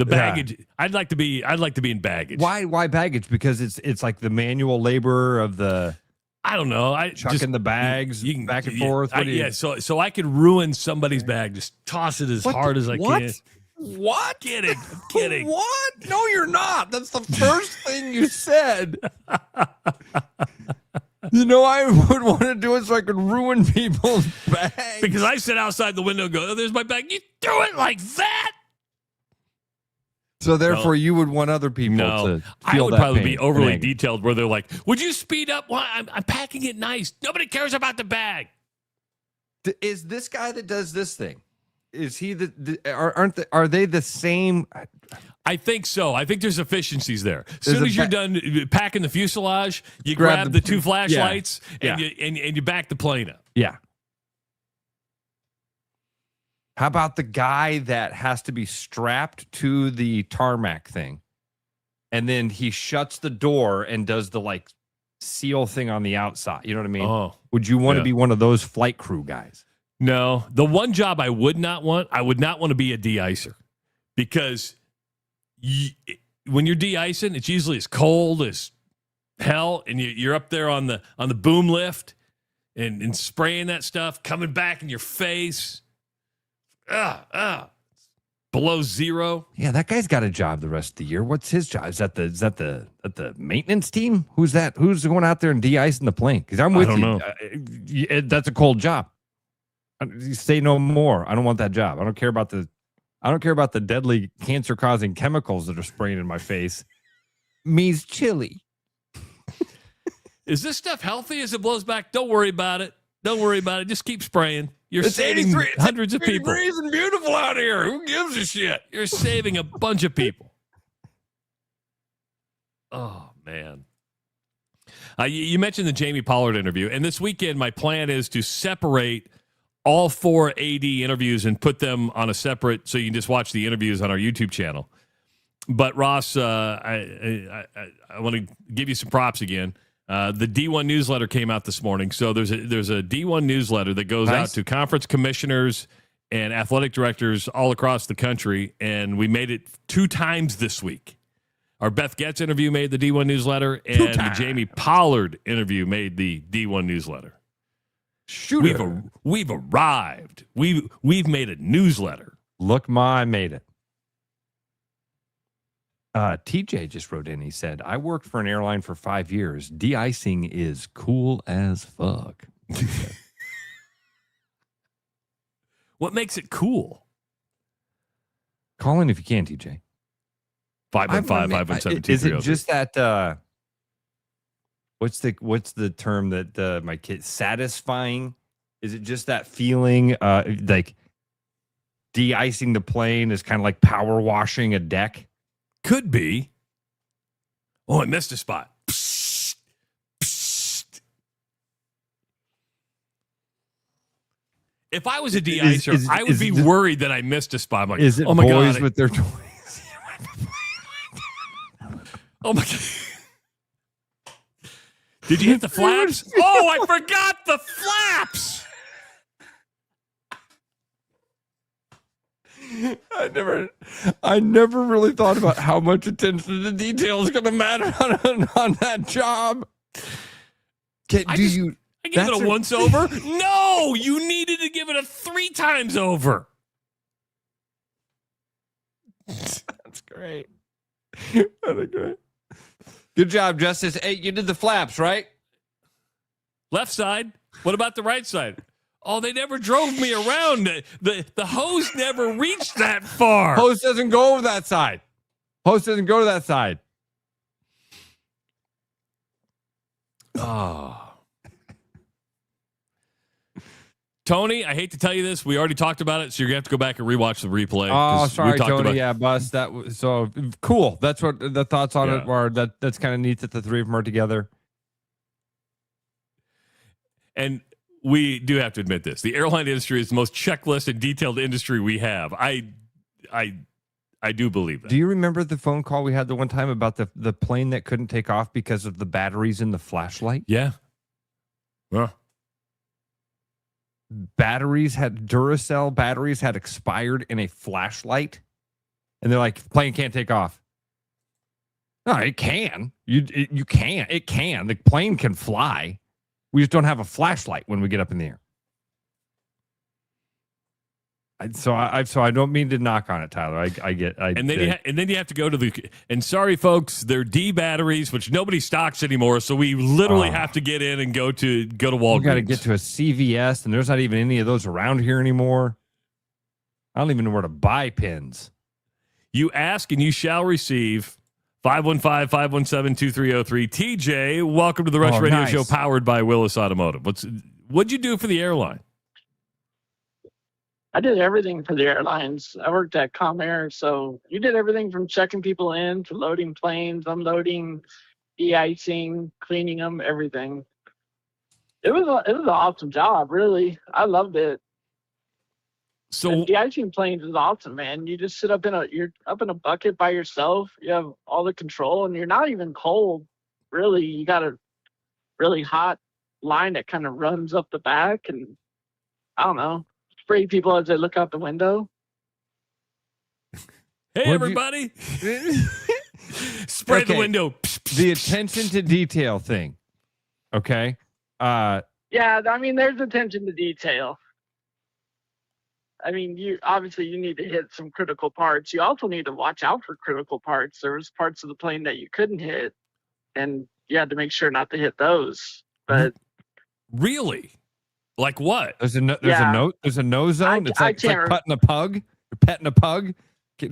baggage. Yeah. I'd like to be in baggage. Why baggage? Because it's like the manual labor of the. I don't know. Chucking the bags back and forth. So I could ruin somebody's bag. Just toss it as hard as I can. What? Kidding. I'm kidding. What? No, you're not. That's the first thing you said. I would want to do it so I could ruin people's bags. Because I sit outside the window and go, oh, there's my bag. You do it like that? So therefore, you would want other people to feel I would that probably pain be overly and detailed where they're like, would you speed up? Well, I'm packing it nice. Nobody cares about the bag. Is this guy that does this thing? Is he are they the same? I think so. I think there's efficiencies there. As soon as you're done packing the fuselage, you grab the two flashlights and you back the plane up. Yeah. How about the guy that has to be strapped to the tarmac thing, and then he shuts the door and does the seal thing on the outside? You know what I mean? Oh, would you want to be one of those flight crew guys? No. The one job I would not want to be a de-icer, because when you're de-icing, it's usually as cold as hell, and you're up there on the boom lift and spraying that stuff, coming back in your face. Below zero. Yeah, that guy's got a job the rest of the year. What's his job? Is that the maintenance team? Who's that? Who's going out there and de-icing the plane? Because I'm with you. Know. That's a cold job. Say no more. I don't want that job. I don't care about the deadly cancer-causing chemicals that are spraying in my face. Me's chilly. Is this stuff healthy as it blows back? Don't worry about it. Just keep spraying. You're saving hundreds of people. It's and beautiful out here. Who gives a shit? You're saving a bunch of people. Oh, man. You mentioned the Jamie Pollard interview, and this weekend my plan is to separate all 4 AD interviews and put them on a separate, so you can just watch the interviews on our YouTube channel. But Ross, I want to give you some props again. The D1 newsletter came out this morning. So there's a D1 newsletter that goes out to conference commissioners and athletic directors all across the country, and we made it 2 times this week. Our Beth Getz interview made the D1 newsletter, and the Jamie Pollard interview made the D1 newsletter. We've arrived. We've made a newsletter. Look, I made it. TJ just wrote in. He said, I worked for an airline for 5 years. De-icing is cool as fuck. What makes it cool? Call in if you can, TJ. 515-517-2303. Is it just that, what's the term that my kid, satisfying Is it just that feeling like de-icing the plane is kind of like power washing a deck? Could be. Oh, I missed a spot. Psst, psst. If I was a de-icer, I would be worried that I missed a spot. I'm like, is it oh my boys God, with their toys? Oh my God. Did you hit the flaps? Oh, I forgot the flaps. I never really thought about how much attention to detail is going to matter on that job. I gave it a once over. No, you needed to give it a 3 times over. That's great. That's great. Good job, Justice. Hey, you did the flaps, right? Left side. What about the right side? Oh, they never drove me around. The hose never reached that far. Hose doesn't go over that side. Hose doesn't go to that side. Oh. Tony, I hate to tell you this. We already talked about it, so you're going to have to go back and rewatch the replay. Oh, sorry, Tony. Yeah, bus. That was so cool. That's what the thoughts on it were. That's kind of neat that the three of them are together. And we do have to admit this. The airline industry is the most checklist and detailed industry we have. I do believe that. Do you remember the phone call we had the one time about the plane that couldn't take off because of the batteries in the flashlight? Yeah. Well, Duracell batteries had expired in a flashlight, and they're like, plane can't take off. No, it can. You can. It can. The plane can fly. We just don't have a flashlight when we get up in the air. So I don't mean to knock on it, Tyler. And then you have to go to and sorry folks, they're D batteries, which nobody stocks anymore. So we literally have to get in and go to Walgreens. We got to get to a CVS, and there's not even any of those around here anymore. I don't even know where to buy pins. You ask and you shall receive. 515-517-2303. TJ, welcome to the Rush Radio Show, powered by Willis Automotive. What'd you do for the airline? I did everything for the airlines. I worked at Comair, so you did everything from checking people in to loading planes, unloading, de-icing, cleaning them, everything. It was an awesome job, really. I loved it. So de-icing planes is awesome, man. You just sit you're up in a bucket by yourself. You have all the control, and you're not even cold. Really, you got a really hot line that kind of runs up the back, and I don't know, spray people as they look out the window. Hey, everybody! Spray the window. The attention to detail thing. Okay. Yeah, I mean, there's attention to detail. I mean, you need to hit some critical parts. You also need to watch out for critical parts. There was parts of the plane that you couldn't hit, and you had to make sure not to hit those. But really, like what? There's a no zone. It's like putting a pug. You're petting a pug.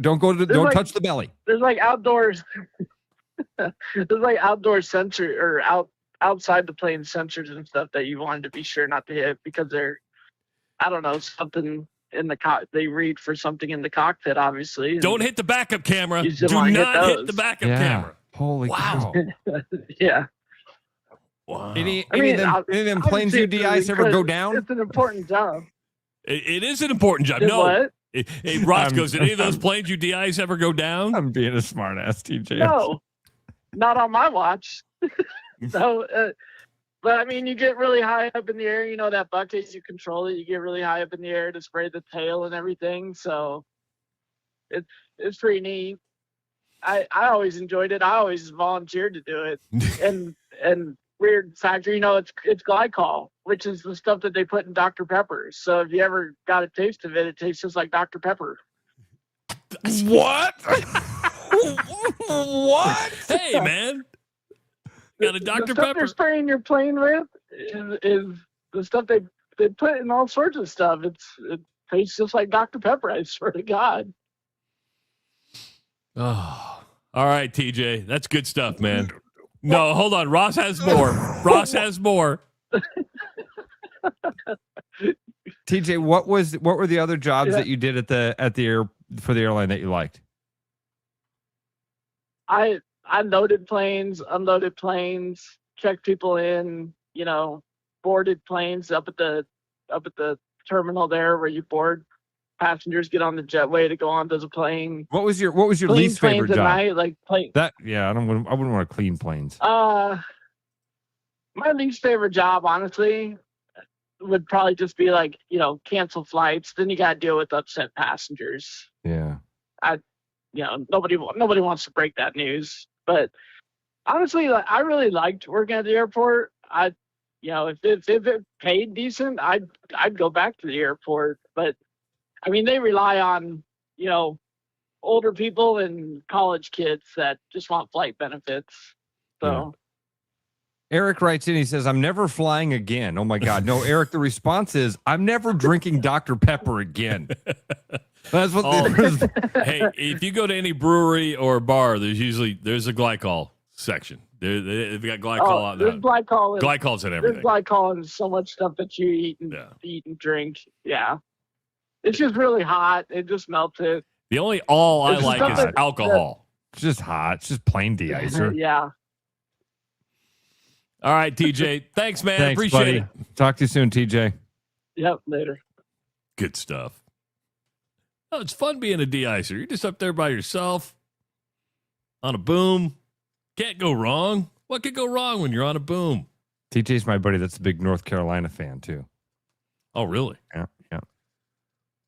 Don't touch the belly. There's like outdoors. There's like outdoor sensor or outside the plane sensors and stuff that you wanted to be sure not to hit because they're, I don't know, something in the they read for something in the cockpit, obviously. Don't hit the backup camera. Do not hit the backup camera. Holy cow. Yeah. Wow. Any of them planes you de-ice ever go down? It's an important job. It is an important job. What? Hey, Roscoe, did any of those planes you de-ice ever go down? I'm being a smart ass, TJ. No, not on my watch. So, but I mean, you get really high up in the air. You know that bucket, you control it. You get really high up in the air to spray the tail and everything. So, it's pretty neat. I always enjoyed it. I always volunteered to do it. and weird factor, it's glycol, which is the stuff that they put in Dr. Pepper. So if you ever got a taste of it, it tastes just like Dr. Pepper. What? What? Hey, man. Got a Dr. The stuff Pepper. they're spraying your plane with is the stuff they put in all sorts of stuff. It tastes just like Dr. Pepper, I swear to God. Oh, all right, TJ. That's good stuff, man. No, hold on. Ross has more. Ross has more. TJ, what were the other jobs that you did at the for the airline that you liked? I loaded planes, unloaded planes, checked people in, boarded planes up at the terminal there where you board passengers, get on the jetway to go onto the plane. What was your least favorite job? At night, I wouldn't want to clean planes. My least favorite job, honestly, would probably just be cancel flights. Then you got to deal with upset passengers. Yeah. Nobody wants to break that news. But honestly, I really liked working at the airport. If it paid decent, I'd go back to the airport. But I mean, they rely on older people and college kids that just want flight benefits. So. Eric writes in, he says, I'm never flying again. Oh my God. No, Eric, the response is, I'm never drinking Dr. Pepper again. That's what Hey, if you go to any brewery or bar, there's a glycol section. They've got glycol out there. There's glycol. Glycol's in everything. There's glycol in so much stuff that you eat and drink. Yeah. It's just really hot. It just melts it. The only I like is alcohol. It's just hot. It's just plain de-icer. Yeah. All right, TJ. Thanks, man. Thanks, Appreciate buddy. it. Talk to you soon, TJ. Yep, later. Good stuff. Oh, it's fun being a de-icer. You're just up there by yourself on a boom. Can't go wrong. What could go wrong when you're on a boom? TJ's my buddy that's a big North Carolina fan, too. Oh, really? Yeah.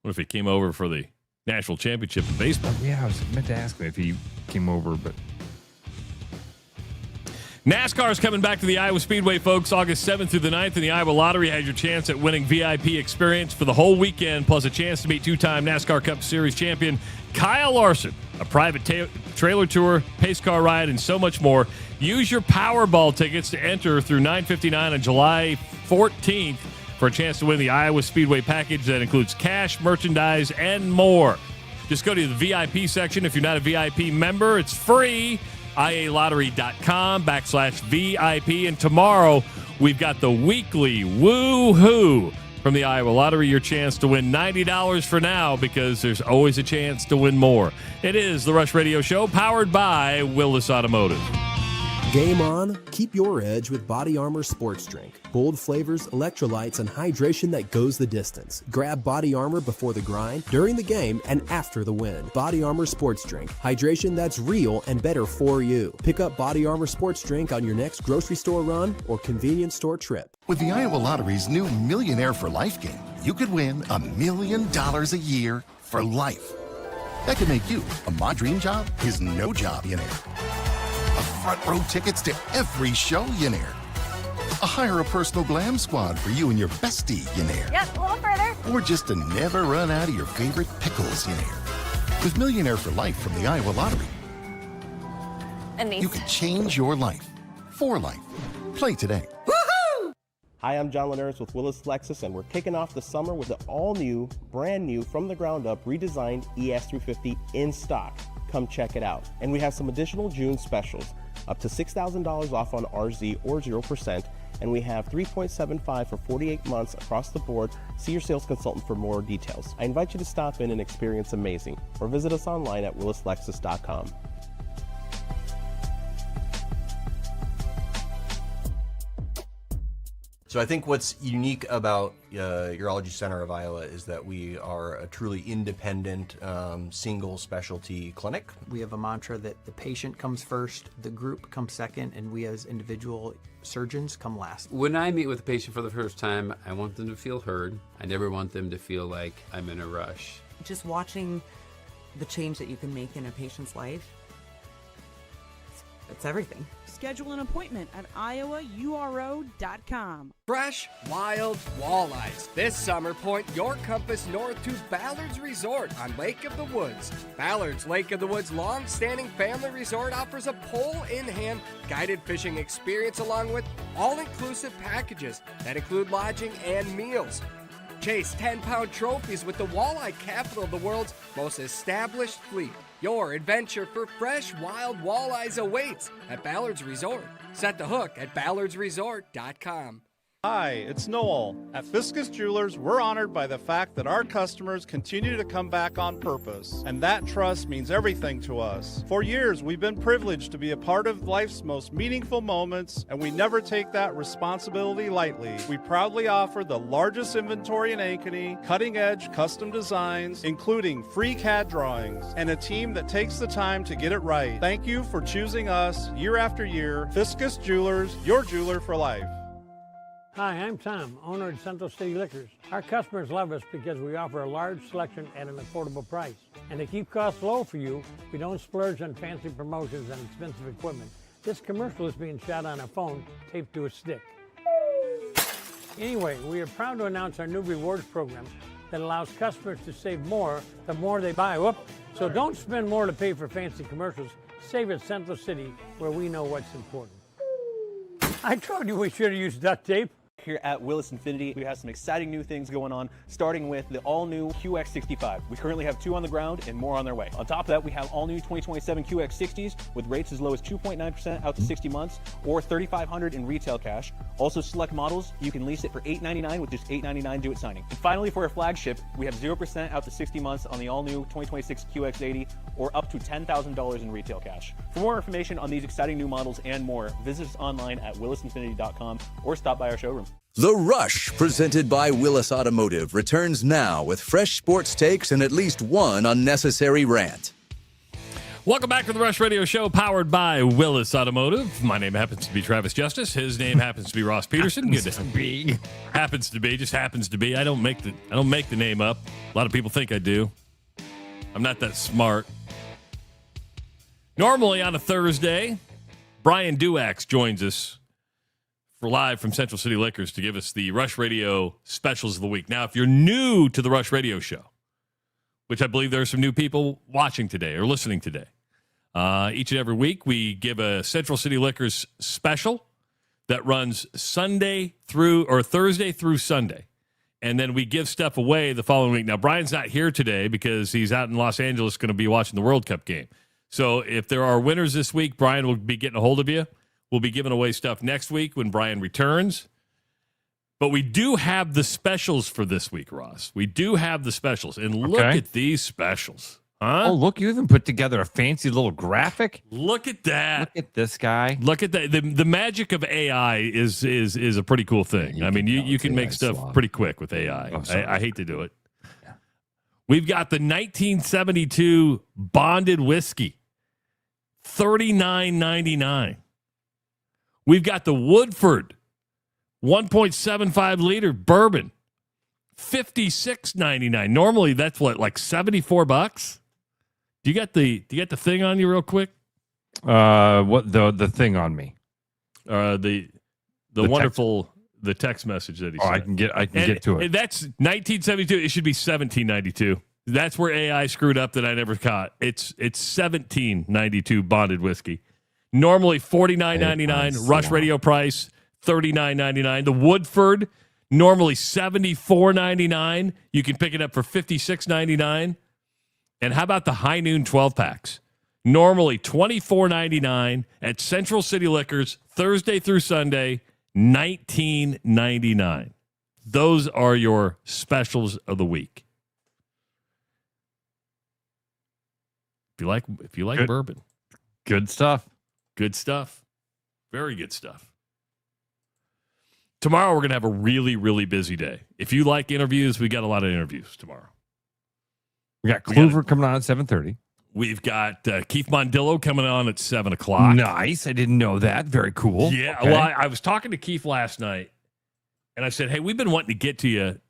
What if he came over for the national championship in baseball? Yeah, I was meant to ask him if he came over, but... NASCAR is coming back to the Iowa Speedway, folks, August 7th through the 9th, and the Iowa Lottery has your chance at winning VIP experience for the whole weekend, plus a chance to meet two-time NASCAR Cup Series champion Kyle Larson, a private trailer tour, pace car ride, and so much more. Use your Powerball tickets to enter through 9:59 on July 14th for a chance to win the Iowa Speedway package that includes cash, merchandise, and more. Just go to the VIP section. If you're not a VIP member, it's free. IALottery.com/VIP. And tomorrow, we've got the weekly woo-hoo from the Iowa Lottery. Your chance to win $90 for now, because there's always a chance to win more. It is the Rush Radio Show, powered by Willis Automotive. Game on, keep your edge with Body Armor Sports Drink. Bold flavors, electrolytes, and hydration that goes the distance. Grab Body Armor before the grind, during the game, and after the win. Body Armor Sports Drink. Hydration that's real and better for you. Pick up Body Armor Sports Drink on your next grocery store run or convenience store trip. With the Iowa Lottery's new Millionaire for Life game, you could win $1 million a year for life. That could make you a my dream job is no job, front row tickets to every show, hire a personal glam squad for you and your bestie, Yep, a little further. or just to never run out of your favorite pickles, With Millionaire for Life from the Iowa Lottery, And these. you can change your life for life. Play today. Hi, I'm John Linares with Willis Lexus, and we're kicking off the summer with an all-new, brand-new, from-the-ground-up, redesigned ES350 in stock. Come check it out. And we have some additional June specials, up to $6,000 off on RZ or 0%, and we have 3.75 for 48 months across the board. See your sales consultant for more details. I invite you to stop in and experience amazing, or visit us online at willislexus.com. So I think what's unique about Urology Center of Iowa is that we are a truly independent, single specialty clinic. We have a mantra that the patient comes first, the group comes second, and we as individual surgeons come last. When I meet with a patient for the first time, I want them to feel heard. I never want them to feel like I'm in a rush. Just watching the change that you can make in a patient's life, it's everything. Schedule an appointment at iowauro.com. Fresh, wild walleyes. This summer, point your compass north to Ballard's Resort on Lake of the Woods. Ballard's Lake of the Woods long-standing family resort offers a pole-in-hand guided fishing experience along with all-inclusive packages that include lodging and meals. Chase 10-pound trophies with the walleye capital of the world's most established fleet. Your adventure for fresh, wild walleyes awaits at Ballard's Resort. Set the hook at ballardsresort.com. Hi, it's Noel. At Fiscus Jewelers, we're honored by the fact that our customers continue to come back on purpose, and that trust means everything to us. For years, we've been privileged to be a part of life's most meaningful moments, and we never take that responsibility lightly. We proudly offer the largest inventory in Ankeny, cutting-edge custom designs, including free CAD drawings, and a team that takes the time to get it right. Thank you for choosing us year after year. Fiscus Jewelers, your jeweler for life. Hi, I'm Tom, owner at Central City Liquors. Our customers love us because we offer a large selection at an affordable price. And to keep costs low for you, we don't splurge on fancy promotions and expensive equipment. This commercial is being shot on a phone taped to a stick. Anyway, we are proud to announce our new rewards program that allows customers to save more the more they buy. So don't spend more to pay for fancy commercials. Save at Central City, where we know what's important. I told you we should have used duct tape. Here at Willis Infinity, we have some exciting new things going on, starting with the all-new QX65. We currently have 2 on the ground and more on their way. On top of that, we have all-new 2027 QX60s with rates as low as 2.9% out to 60 months or $3,500 in retail cash. Also, select models, you can lease it for $899 with just $899 due at signing. And finally, for our flagship, we have 0% out to 60 months on the all-new 2026 QX80 or up to $10,000 in retail cash. For more information on these exciting new models and more, visit us online at willisinfinity.com or stop by our showroom. The Rush, presented by Willis Automotive, returns now with fresh sports takes and at least one unnecessary rant. Welcome back to the Rush Radio Show, powered by Willis Automotive. My name happens to be Travis Justice. His name happens to be Ross Peterson. Good to be. Happens to be. Just happens to be. I don't make the name up. A lot of people think I do. I'm not that smart. Normally on a Thursday, Brian Duax joins us for live from Central City Liquors to give us the Rush Radio specials of the week. Now, if you're new to the Rush Radio Show, which I believe there are some new people watching today or listening today, each and every week we give a Central City Liquors special that runs Thursday through Sunday. And then we give stuff away the following week. Now, Brian's not here today because he's out in Los Angeles going to be watching the World Cup game. So if there are winners this week, Brian will be getting a hold of you. We'll be giving away stuff next week when Brian returns. But we do have the specials for this week, Ross. We do have the specials. And look at these specials. Huh? Oh, look, you even put together a fancy little graphic. Look at that. Look at this guy. Look at that. The magic of AI is a pretty cool thing. You can make stuff pretty quick with AI. I hate to do it. Yeah. We've got the 1972 bonded whiskey, $39.99. We've got the Woodford 1.75 liter bourbon, $56.99. Normally that's like $74. Do you got the thing on you real quick? What the thing on me? The wonderful text. The text message that he sent. I can get to it. That's 1972. It should be 1792. That's where AI screwed up that I never caught. It's 1792 bonded whiskey. Normally $49.99. Rush Radio price $39.99. The Woodford normally $74.99. You can pick it up for $56.99. And how about the High Noon 12 packs? Normally $24.99 at Central City Liquors Thursday through Sunday, $19.99. Those are your specials of the week. If you like bourbon, good stuff. Good stuff. Very good stuff. Tomorrow we're going to have a really, really busy day. If you like interviews, we got a lot of interviews tomorrow. We got Kluver coming on at 7:30. We've got Keith Mondillo coming on at 7 o'clock. Nice. I didn't know that. Very cool. Yeah. Okay. Well, I was talking to Keith last night, and I said, hey, we've been wanting to get to you.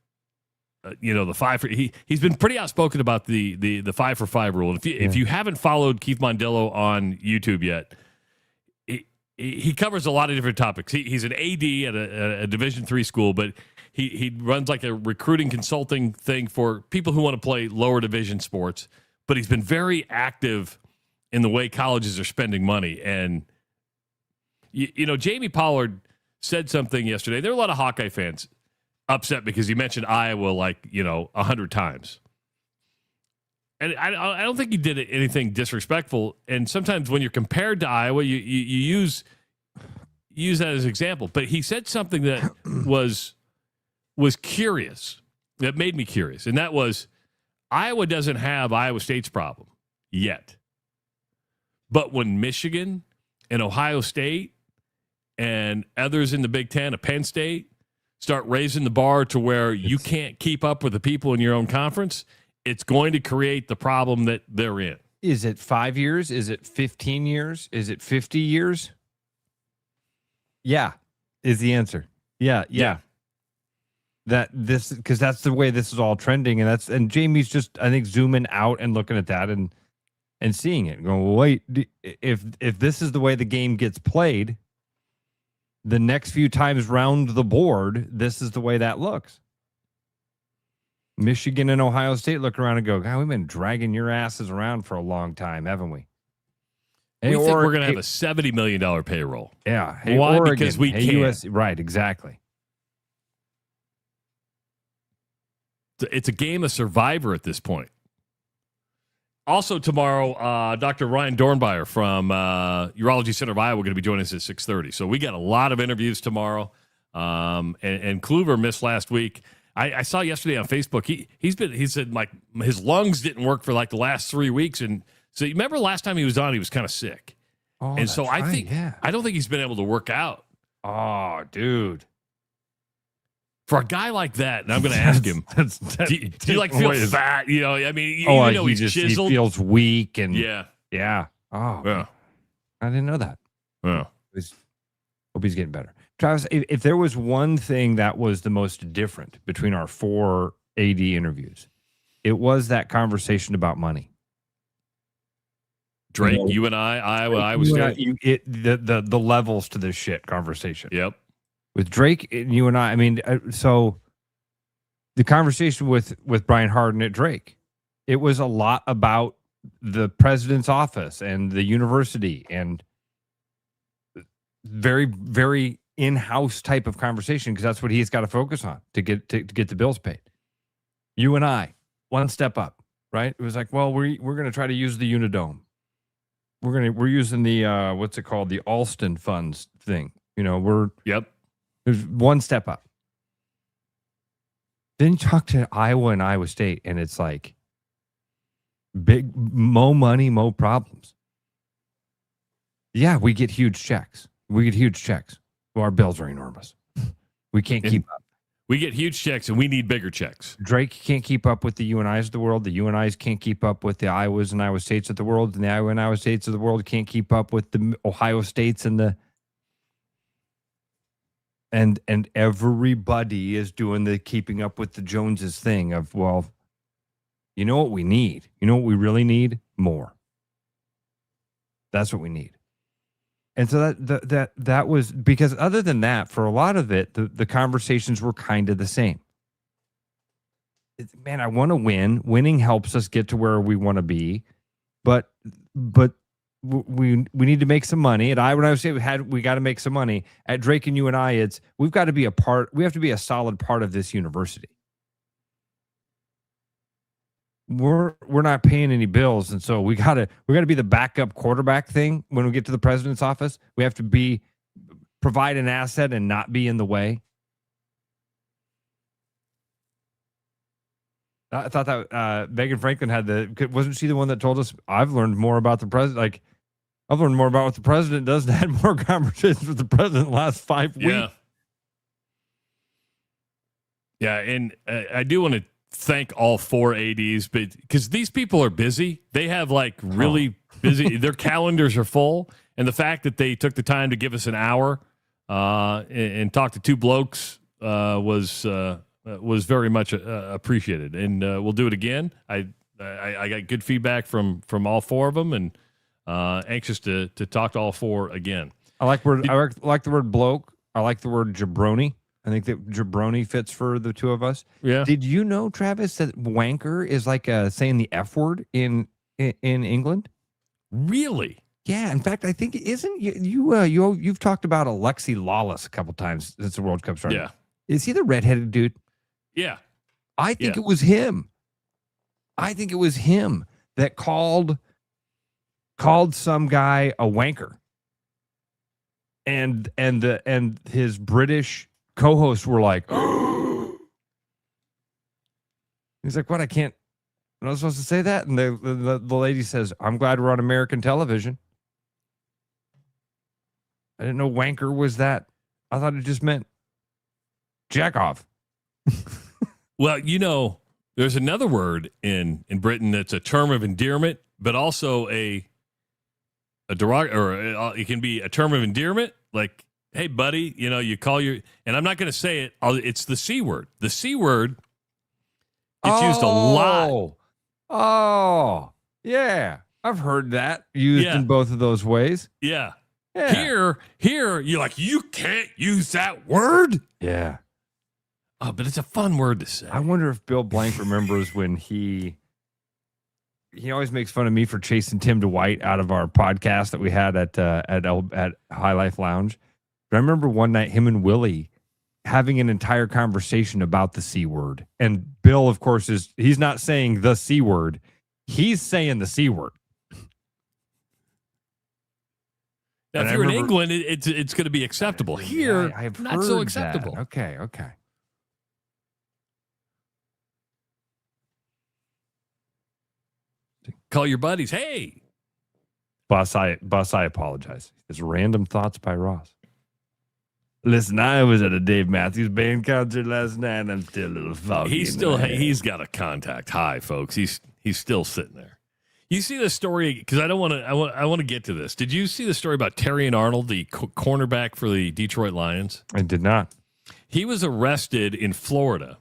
The 5 for he's been pretty outspoken about the 5 for 5 rule. And if you haven't followed Keith Mondillo on YouTube yet, he covers a lot of different topics. He's an AD at a Division III school, but he runs like a recruiting consulting thing for people who want to play lower division sports. But he's been very active in the way colleges are spending money. And Jamie Pollard said something yesterday. There are a lot of Hawkeye fans upset because he mentioned Iowa 100 times. And I don't think he did anything disrespectful. And sometimes when you're compared to Iowa, you use that as an example. But he said something that was curious, that made me curious, and that was Iowa doesn't have Iowa State's problem yet. But when Michigan and Ohio State and others in the Big Ten, Penn State, start raising the bar to where you can't keep up with the people in your own conference, it's going to create the problem that they're in. Is it 5 years? Is it 15 years? Is it 50 years? Yeah, is the answer. Yeah. Because that's the way this is all trending, and Jamie's just, I think, zooming out and looking at that and seeing it and going, well, wait, if this is the way the game gets played, the next few times round the board, this is the way that looks. Michigan and Ohio State look around and go, God, we've been dragging your asses around for a long time, haven't we? We think we're going to have a $70 million payroll. Yeah. Hey, why? Oregon, because we can't. USC, right, exactly. It's a game of survivor at this point. Also tomorrow, Dr. Ryan Dornbyer from Urology Center of Iowa going to be joining us at 6:30. So we got a lot of interviews tomorrow. And Kluver missed last week. I saw yesterday on Facebook, he said like his lungs didn't work for like the last 3 weeks. And so you remember last time he was on, he was kind of sick. Oh, and so I I don't think he's been able to work out. Oh, dude. For a guy like that, and I'm going to ask him, do you like feel fat? You know, I mean, he's chiseled. He feels weak and yeah. Oh, yeah. I didn't know that. Yeah. Hope he's getting better. Travis, if there was one thing that was the most different between our 4 AD interviews, it was that conversation about money. Drake, you and I was the levels to this shit conversation. Yep. With Drake and you and I mean, so the conversation with Brian Harden at Drake, it was a lot about the president's office and the university and very, very in-house type of conversation because that's what he's got to focus on to get the bills paid. You and I, one step up, right? It was like, well, we're going to try to use the Unidome. We're using the what's it called, the Alston funds thing. You know, there's one step up. Then you talk to Iowa and Iowa State, and it's like big, mo money, mo problems. Yeah, we get huge checks. Well, our bills are enormous. We can't keep up. We get huge checks, and we need bigger checks. Drake can't keep up with the UNIs of the world. The UNIs can't keep up with the Iowas and Iowa States of the world. And the Iowa and Iowa States of the world can't keep up with the Ohio States and the... And everybody is doing the keeping up with the Joneses thing of, well, you know what we need? You know what we really need? More. That's what we need. And so that was, because other than that, for a lot of it, the conversations were kind of the same. Man, I want to win. Winning helps us get to where we want to be. But we need to make some money. And when I was saying we got to make some money at Drake and you and I, we've got to be we have to be a solid part of this university. We're not paying any bills, and so we gotta be the backup quarterback thing when we get to the president's office. We have to provide an asset and not be in the way. I thought that Megan Franklin wasn't she the one that told us, I've learned more about the president? Like, I've learned more about what the president does and had more conversations with the president the last 5 weeks. Yeah, and I do want to thank all 4 ADs, but because these people are busy. They have like really busy, their calendars are full. And the fact that they took the time to give us an hour and talk to 2 blokes was very much appreciated. And we'll do it again. I got good feedback from all 4 of them, and anxious to talk to all 4 again. I like the word bloke. I like the word jabroni. I think that jabroni fits for the 2 of us. Yeah. Did you know, Travis, that wanker is like saying the F word in England? Really? Yeah. In fact, I think you've talked about Alexi Lawless a couple times since the World Cup started. Yeah. Is he the redheaded dude? Yeah. I think it was him. I think it was him that called some guy a wanker. and his British co-hosts were like, he's like, what? I'm not supposed to say that. And the lady says, I'm glad we're on American television. I didn't know wanker was that. I thought it just meant jack off. Well, there's another word in Britain that's a term of endearment, but also a it can be a term of endearment, like, hey, buddy, you call your, and I'm not going to say it, it's the C word. The C word gets used a lot. Oh, yeah. I've heard that used in both of those ways. Yeah. Here, you're like, you can't use that word? Yeah. Oh, but it's a fun word to say. I wonder if Bill Blank remembers when he always makes fun of me for chasing Tim DeWhite out of our podcast that we had at High Life Lounge. But I remember one night him and Willie having an entire conversation about the C word. And Bill, of course, he's not saying the C word. He's saying the C word. Now, if you're in England, it's going to be acceptable. Here, I've not so heard acceptable. that. Okay. Call your buddies. Hey, Bus, I apologize. It's Random Thoughts by Ross. Listen, I was at a Dave Matthews Band concert last night. I'm still a little foggy. He's got a contact high, folks. He's still sitting there. You see the story, because I want to get to this. Did you see the story about Terrion Arnold, the cornerback for the Detroit Lions? I did not. He was arrested in Florida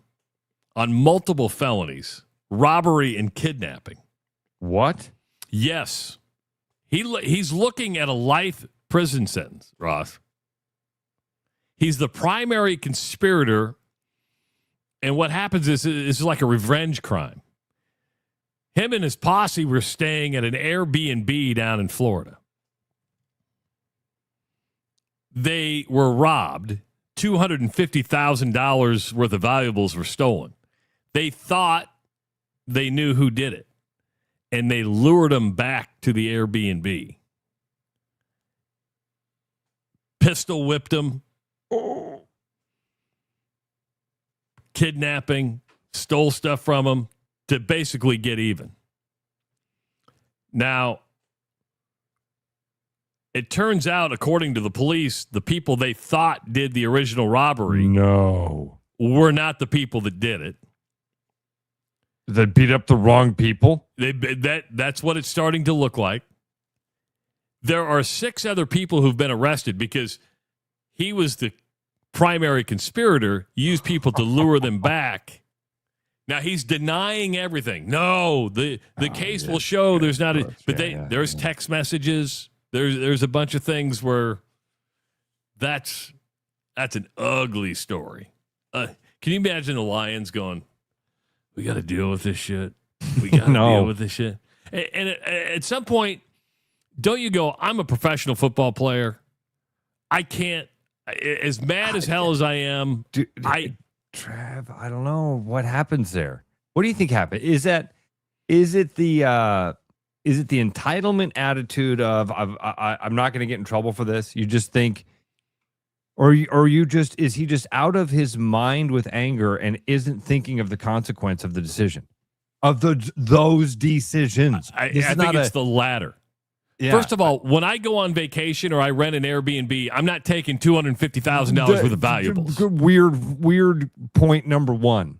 on multiple felonies, robbery and kidnapping. What? Yes. He's looking at a life prison sentence, Ross. He's the primary conspirator, and what happens is it's like a revenge crime. Him and his posse were staying at an Airbnb down in Florida. They were robbed. $250,000 worth of valuables were stolen. They thought they knew who did it, and they lured him back to the Airbnb. Pistol whipped him. Kidnapping, stole stuff from him to basically get even. Now, it turns out, according to the police, the people they thought did the original robbery were not the people that did it. That beat up the wrong people? That's what it's starting to look like. There are 6 other people who've been arrested because he was the primary conspirator, used people to lure them back. Now he's denying everything. No, the case will show there's not there's text messages. There's a bunch of things where that's an ugly story. Can you imagine the Lions going, we got to deal with this shit. We got to deal with this shit. And at some point, don't you go, I'm a professional football player. I can't, as mad as hell as I am, Trav, I don't know what happens there. What do you think happened? Is it the entitlement attitude of I'm not going to get in trouble for this? You just think, or is he just out of his mind with anger and isn't thinking of the consequence of the decision, of those decisions? I think it's the latter. Yeah. First of all, when I go on vacation or I rent an Airbnb, I'm not taking $250,000 worth of valuables. Weird point number one.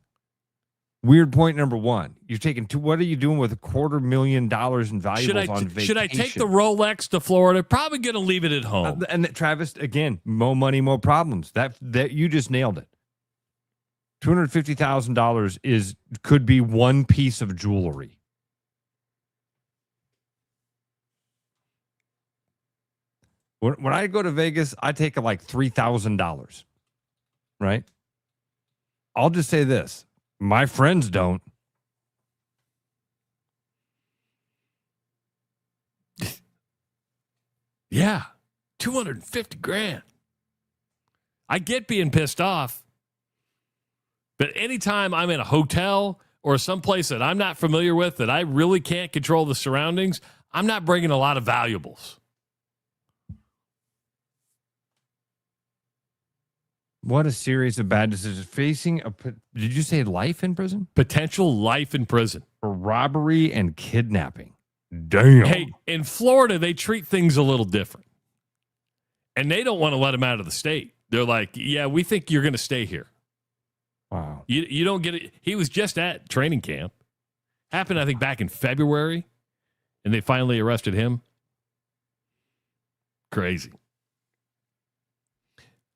You're taking what are you doing with $250,000 in valuables on vacation? Should I take the Rolex to Florida? Probably going to leave it at home. And Travis, again, more money, more problems. That you just nailed it. $250,000 could be one piece of jewelry. When I go to Vegas, I take like $3,000, right? I'll just say this. My friends don't. Yeah, $250,000. I get being pissed off, but anytime I'm in a hotel or someplace that I'm not familiar with, that I really can't control the surroundings, I'm not bringing a lot of valuables. What a series of bad decisions. Facing did you say life in prison? Potential life in prison. For robbery and kidnapping. Damn. Hey, in Florida, they treat things a little different. And they don't want to let him out of the state. They're like, yeah, we think you're going to stay here. Wow. You don't get it. He was just at training camp. Happened, I think, back in February. And they finally arrested him. Crazy.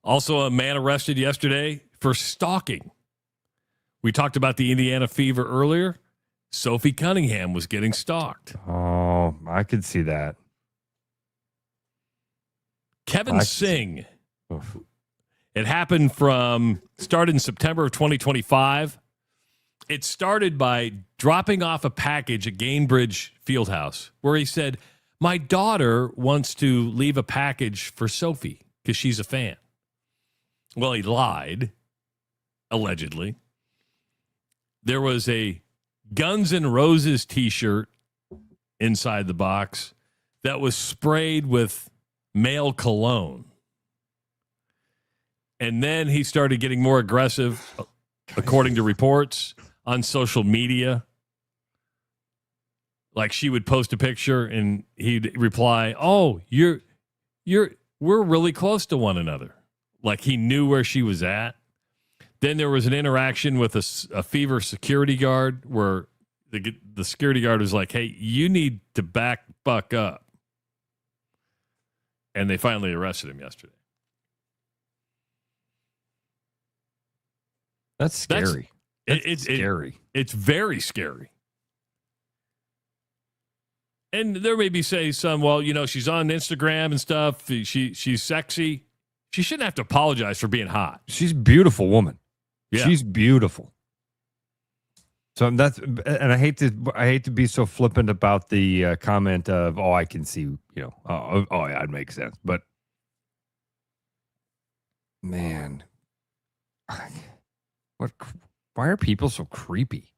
Also, a man arrested yesterday for stalking. We talked about the Indiana fever earlier. Sophie Cunningham was getting stalked. Oh, I could see that. Kevin Singh. It happened started in September of 2025. It started by dropping off a package at Gainbridge Fieldhouse where he said, my daughter wants to leave a package for Sophie because she's a fan. Well, he lied, allegedly. There was a Guns N' Roses t-shirt inside the box that was sprayed with male cologne. And then he started getting more aggressive, according to reports, on social media. Like she would post a picture and he'd reply, "Oh, we're really close to one another." Like he knew where she was at. Then there was an interaction with a fever security guard where the security guard was like, "Hey, you need to buck up." And they finally arrested him yesterday. That's scary. It's scary. It's very scary. And there may be some, well, she's on Instagram and stuff. She's sexy. She shouldn't have to apologize for being hot. She's a beautiful woman. Yeah. She's beautiful. So and I hate to be so flippant about the comment of, oh, I can see, oh yeah, it makes sense. But man, why are people so creepy?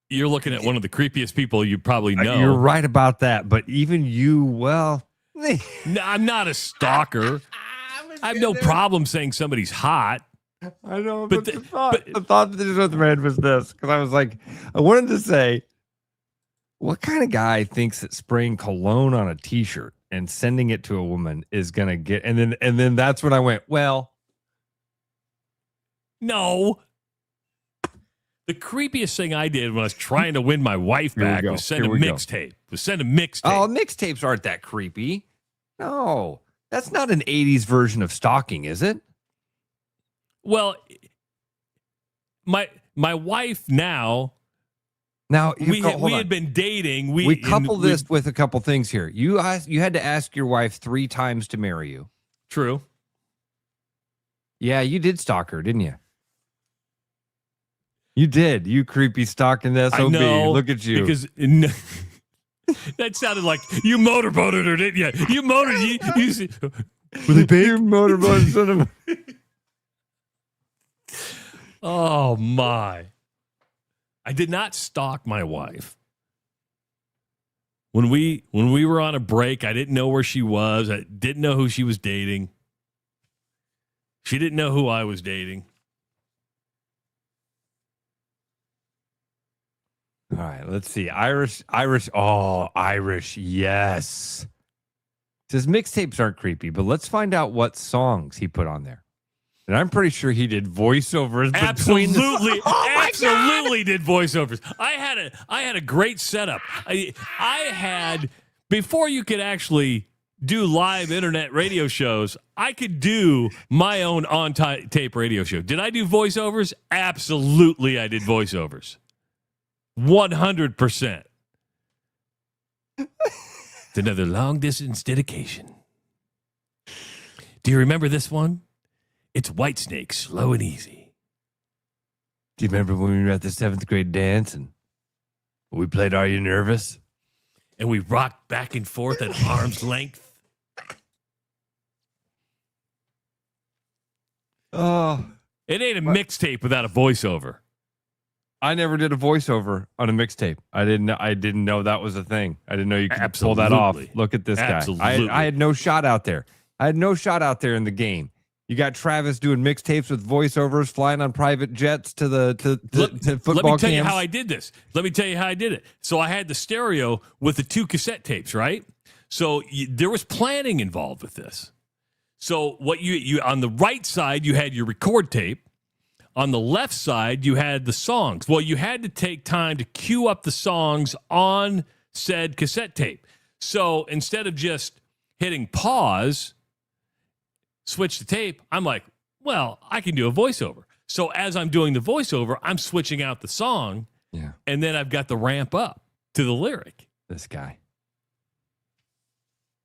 You're looking at one of the creepiest people you probably know. You're right about that. But even you, well, no, I'm not a stalker. I have no problem saying somebody's hot. I know, but the thought that just went through my head was this, because I was like, I wanted to say, what kind of guy thinks that spraying cologne on a t-shirt and sending it to a woman is gonna get? And then that's when I went, well, no. The creepiest thing I did when I was trying to win my wife back was send a mixtape. Oh, mixtapes aren't that creepy. No, that's not an 80s version of stalking, is it? Well, my wife now we had been dating. We couple this with a couple things here. You had to ask your wife 3 times to marry you. True. Yeah, you did stalk her, didn't you? You did. You creepy stalking SOB. I know, look at you. Because that sounded like you motorboated her, didn't you? You motored. You were they big? You motorboated son of a... Oh my! I did not stalk my wife. When we were on a break, I didn't know where she was. I didn't know who she was dating. She didn't know who I was dating. All right, let's see. Irish. Oh, Irish. Yes. Says mixtapes aren't creepy, but let's find out what songs he put on there. And I'm pretty sure he did voiceovers. Absolutely, absolutely did voiceovers. I had a great setup. I had, before you could actually do live internet radio shows, I could do my own on-tape radio show. Did I do voiceovers? Absolutely, I did voiceovers. 100%. It's another long-distance dedication. Do you remember this one? It's Whitesnake, Slow and Easy. Do you remember when we were at the 7th grade dance and we played Are You Nervous? And we rocked back and forth at arm's length. Oh. It ain't a mixtape without a voiceover. I never did a voiceover on a mixtape. I didn't know that was a thing. I didn't know you could pull that off. Look at this guy. I had no shot out there. I had no shot out there in the game. You got Travis doing mixtapes with voiceovers, flying on private jets to football Let me tell you camps. how I did this. Let me tell you how I did it. So I had the stereo with the 2 cassette tapes, right? So there was planning involved with this. So what you on the right side, you had your record tape. On the left side, you had the songs. Well, you had to take time to cue up the songs on said cassette tape. So instead of just hitting pause, switch the tape, I'm like, well, I can do a voiceover. So as I'm doing the voiceover, I'm switching out the song, and then I've got the ramp up to the lyric. This guy.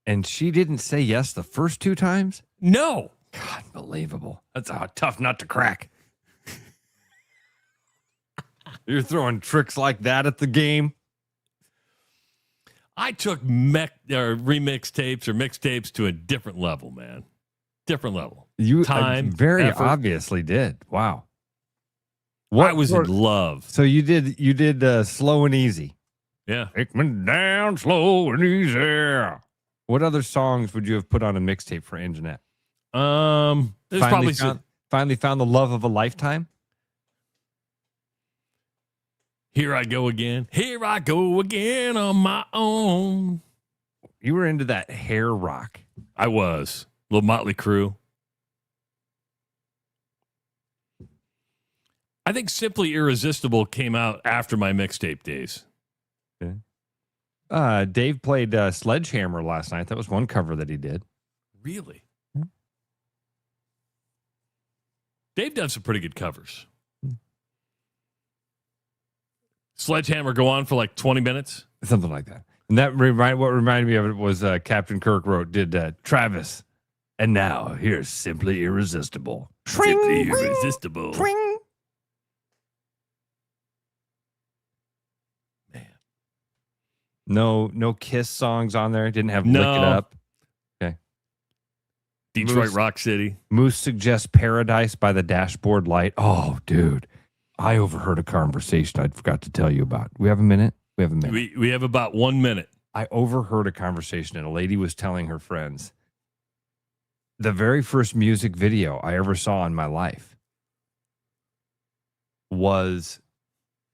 And she didn't say yes the first 2 times? No. God, unbelievable. That's a tough nut to crack. You're throwing tricks like that at the game? I took remix tapes or mixtapes to a different level, man. Different level. You very effort. Obviously did. Wow. I was in love. So you did Slow and Easy. Yeah. Take me down slow and easy. What other songs would you have put on a mixtape for Anjanette? There's finally found the love of a lifetime. Here I go again. Here I go again on my own. You were into that hair rock. I was. Little Motley Crue. I think Simply Irresistible came out after my mixtape days. Okay. Dave played Sledgehammer last night. That was one cover that he did. Really? Dave done some pretty good covers. Sledgehammer go on for like 20 minutes? Something like that. And what reminded me of it was Captain Kirk did Travis. And now here's Simply Irresistible. Simply Irresistible. Man. No Kiss songs on there. Didn't have Lick It Up. Okay. Detroit Rock City. Moose suggests Paradise by the Dashboard Light. Oh, dude. I overheard a conversation I forgot to tell you about. We have a minute? We have a minute. We have about 1 minute. I overheard a conversation, and a lady was telling her friends, the very first music video I ever saw in my life was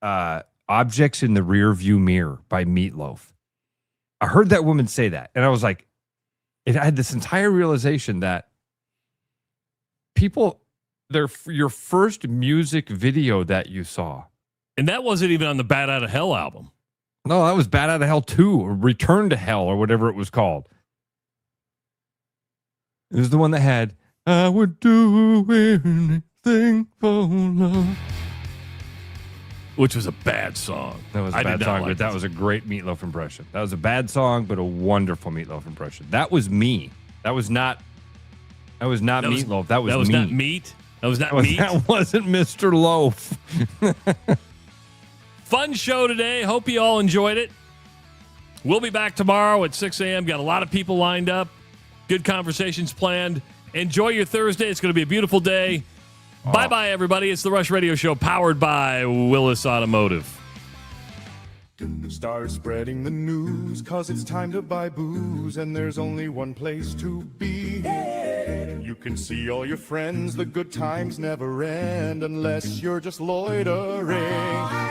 Objects in the Rearview Mirror by Meatloaf. I heard that woman say that, and I was like, I had this entire realization that people... your first music video that you saw. And that wasn't even on the Bat Out of Hell album. No, that was Bat Out of Hell 2 or Return to Hell or whatever it was called. It was the one that had, I would do anything for love. Which was a bad song. That was a bad song, but that was a great Meatloaf impression. That was a bad song, but a wonderful Meatloaf impression. That was me. That was not Meatloaf. That was me. That was not meat. That was not meat. That wasn't Mr. Loaf. Fun show today. Hope you all enjoyed it. We'll be back tomorrow at 6 a.m. Got a lot of people lined up. Good conversations planned. Enjoy your Thursday. It's going to be a beautiful day. Bye-bye, everybody. It's the Rush Radio Show powered by Willis Automotive. Start spreading the news, cause it's time to buy booze, and there's only one place to be. You can see all your friends, the good times never end, unless you're just loitering.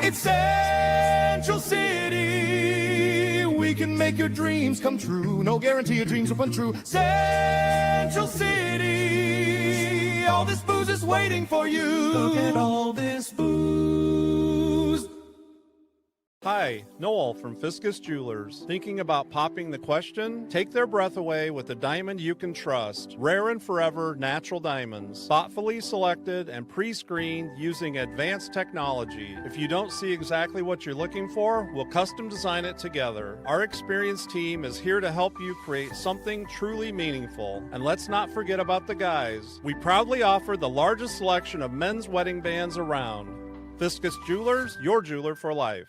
It's Central City, we can make your dreams come true. No guarantee your dreams will come true. Central City, all this booze is waiting for you. Look at all this booze. Hi, Noel from Fiscus Jewelers. Thinking about popping the question? Take their breath away with a diamond you can trust. Rare and forever natural diamonds. Thoughtfully selected and pre-screened using advanced technology. If you don't see exactly what you're looking for, we'll custom design it together. Our experienced team is here to help you create something truly meaningful. And let's not forget about the guys. We proudly offer the largest selection of men's wedding bands around. Fiscus Jewelers, your jeweler for life.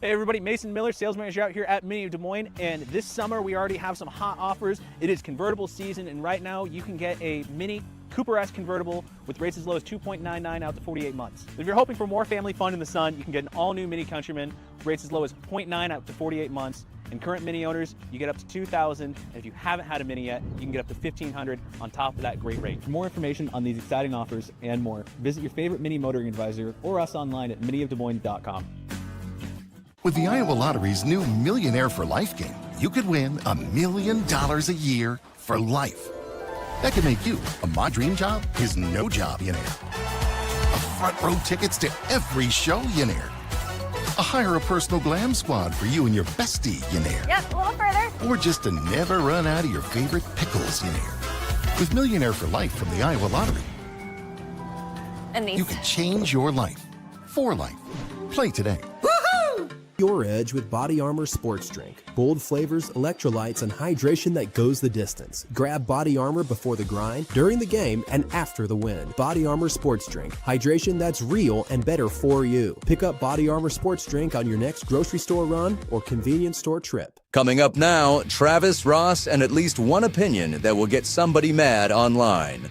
Hey everybody, Mason Miller, sales manager out here at Mini of Des Moines, and this summer we already have some hot offers. It is convertible season, and right now you can get a Mini Cooper S convertible with rates as low as 2.99 out to 48 months. If you're hoping for more family fun in the sun, you can get an all-new Mini Countryman with rates as low as 0.9 out to 48 months. And current Mini owners, you get up to $2,000. And if you haven't had a Mini yet, you can get up to $1,500 on top of that great rate. For more information on these exciting offers and more, visit your favorite Mini motoring advisor or us online at miniofdesmoines.com. With the Iowa Lottery's new Millionaire for Life game, you could win $1 million a year for life. That could make you a My Dream Job is No Job millionaire. A front row tickets to every show millionaire. A hire a personal glam squad for you and your bestie millionaire. Yep, a little further. Or just to never run out of your favorite pickles millionaire. With Millionaire for Life from the Iowa Lottery, you can change your life for life. Play today. Your edge with Body Armor Sports Drink. Bold flavors, electrolytes, and hydration that goes the distance. Grab Body Armor before the grind, during the game, and after the win. Body Armor Sports Drink. Hydration that's real and better for you. Pick up Body Armor Sports Drink on your next grocery store run or convenience store trip. Coming up now, Travis, Ross, and at least one opinion that will get somebody mad online.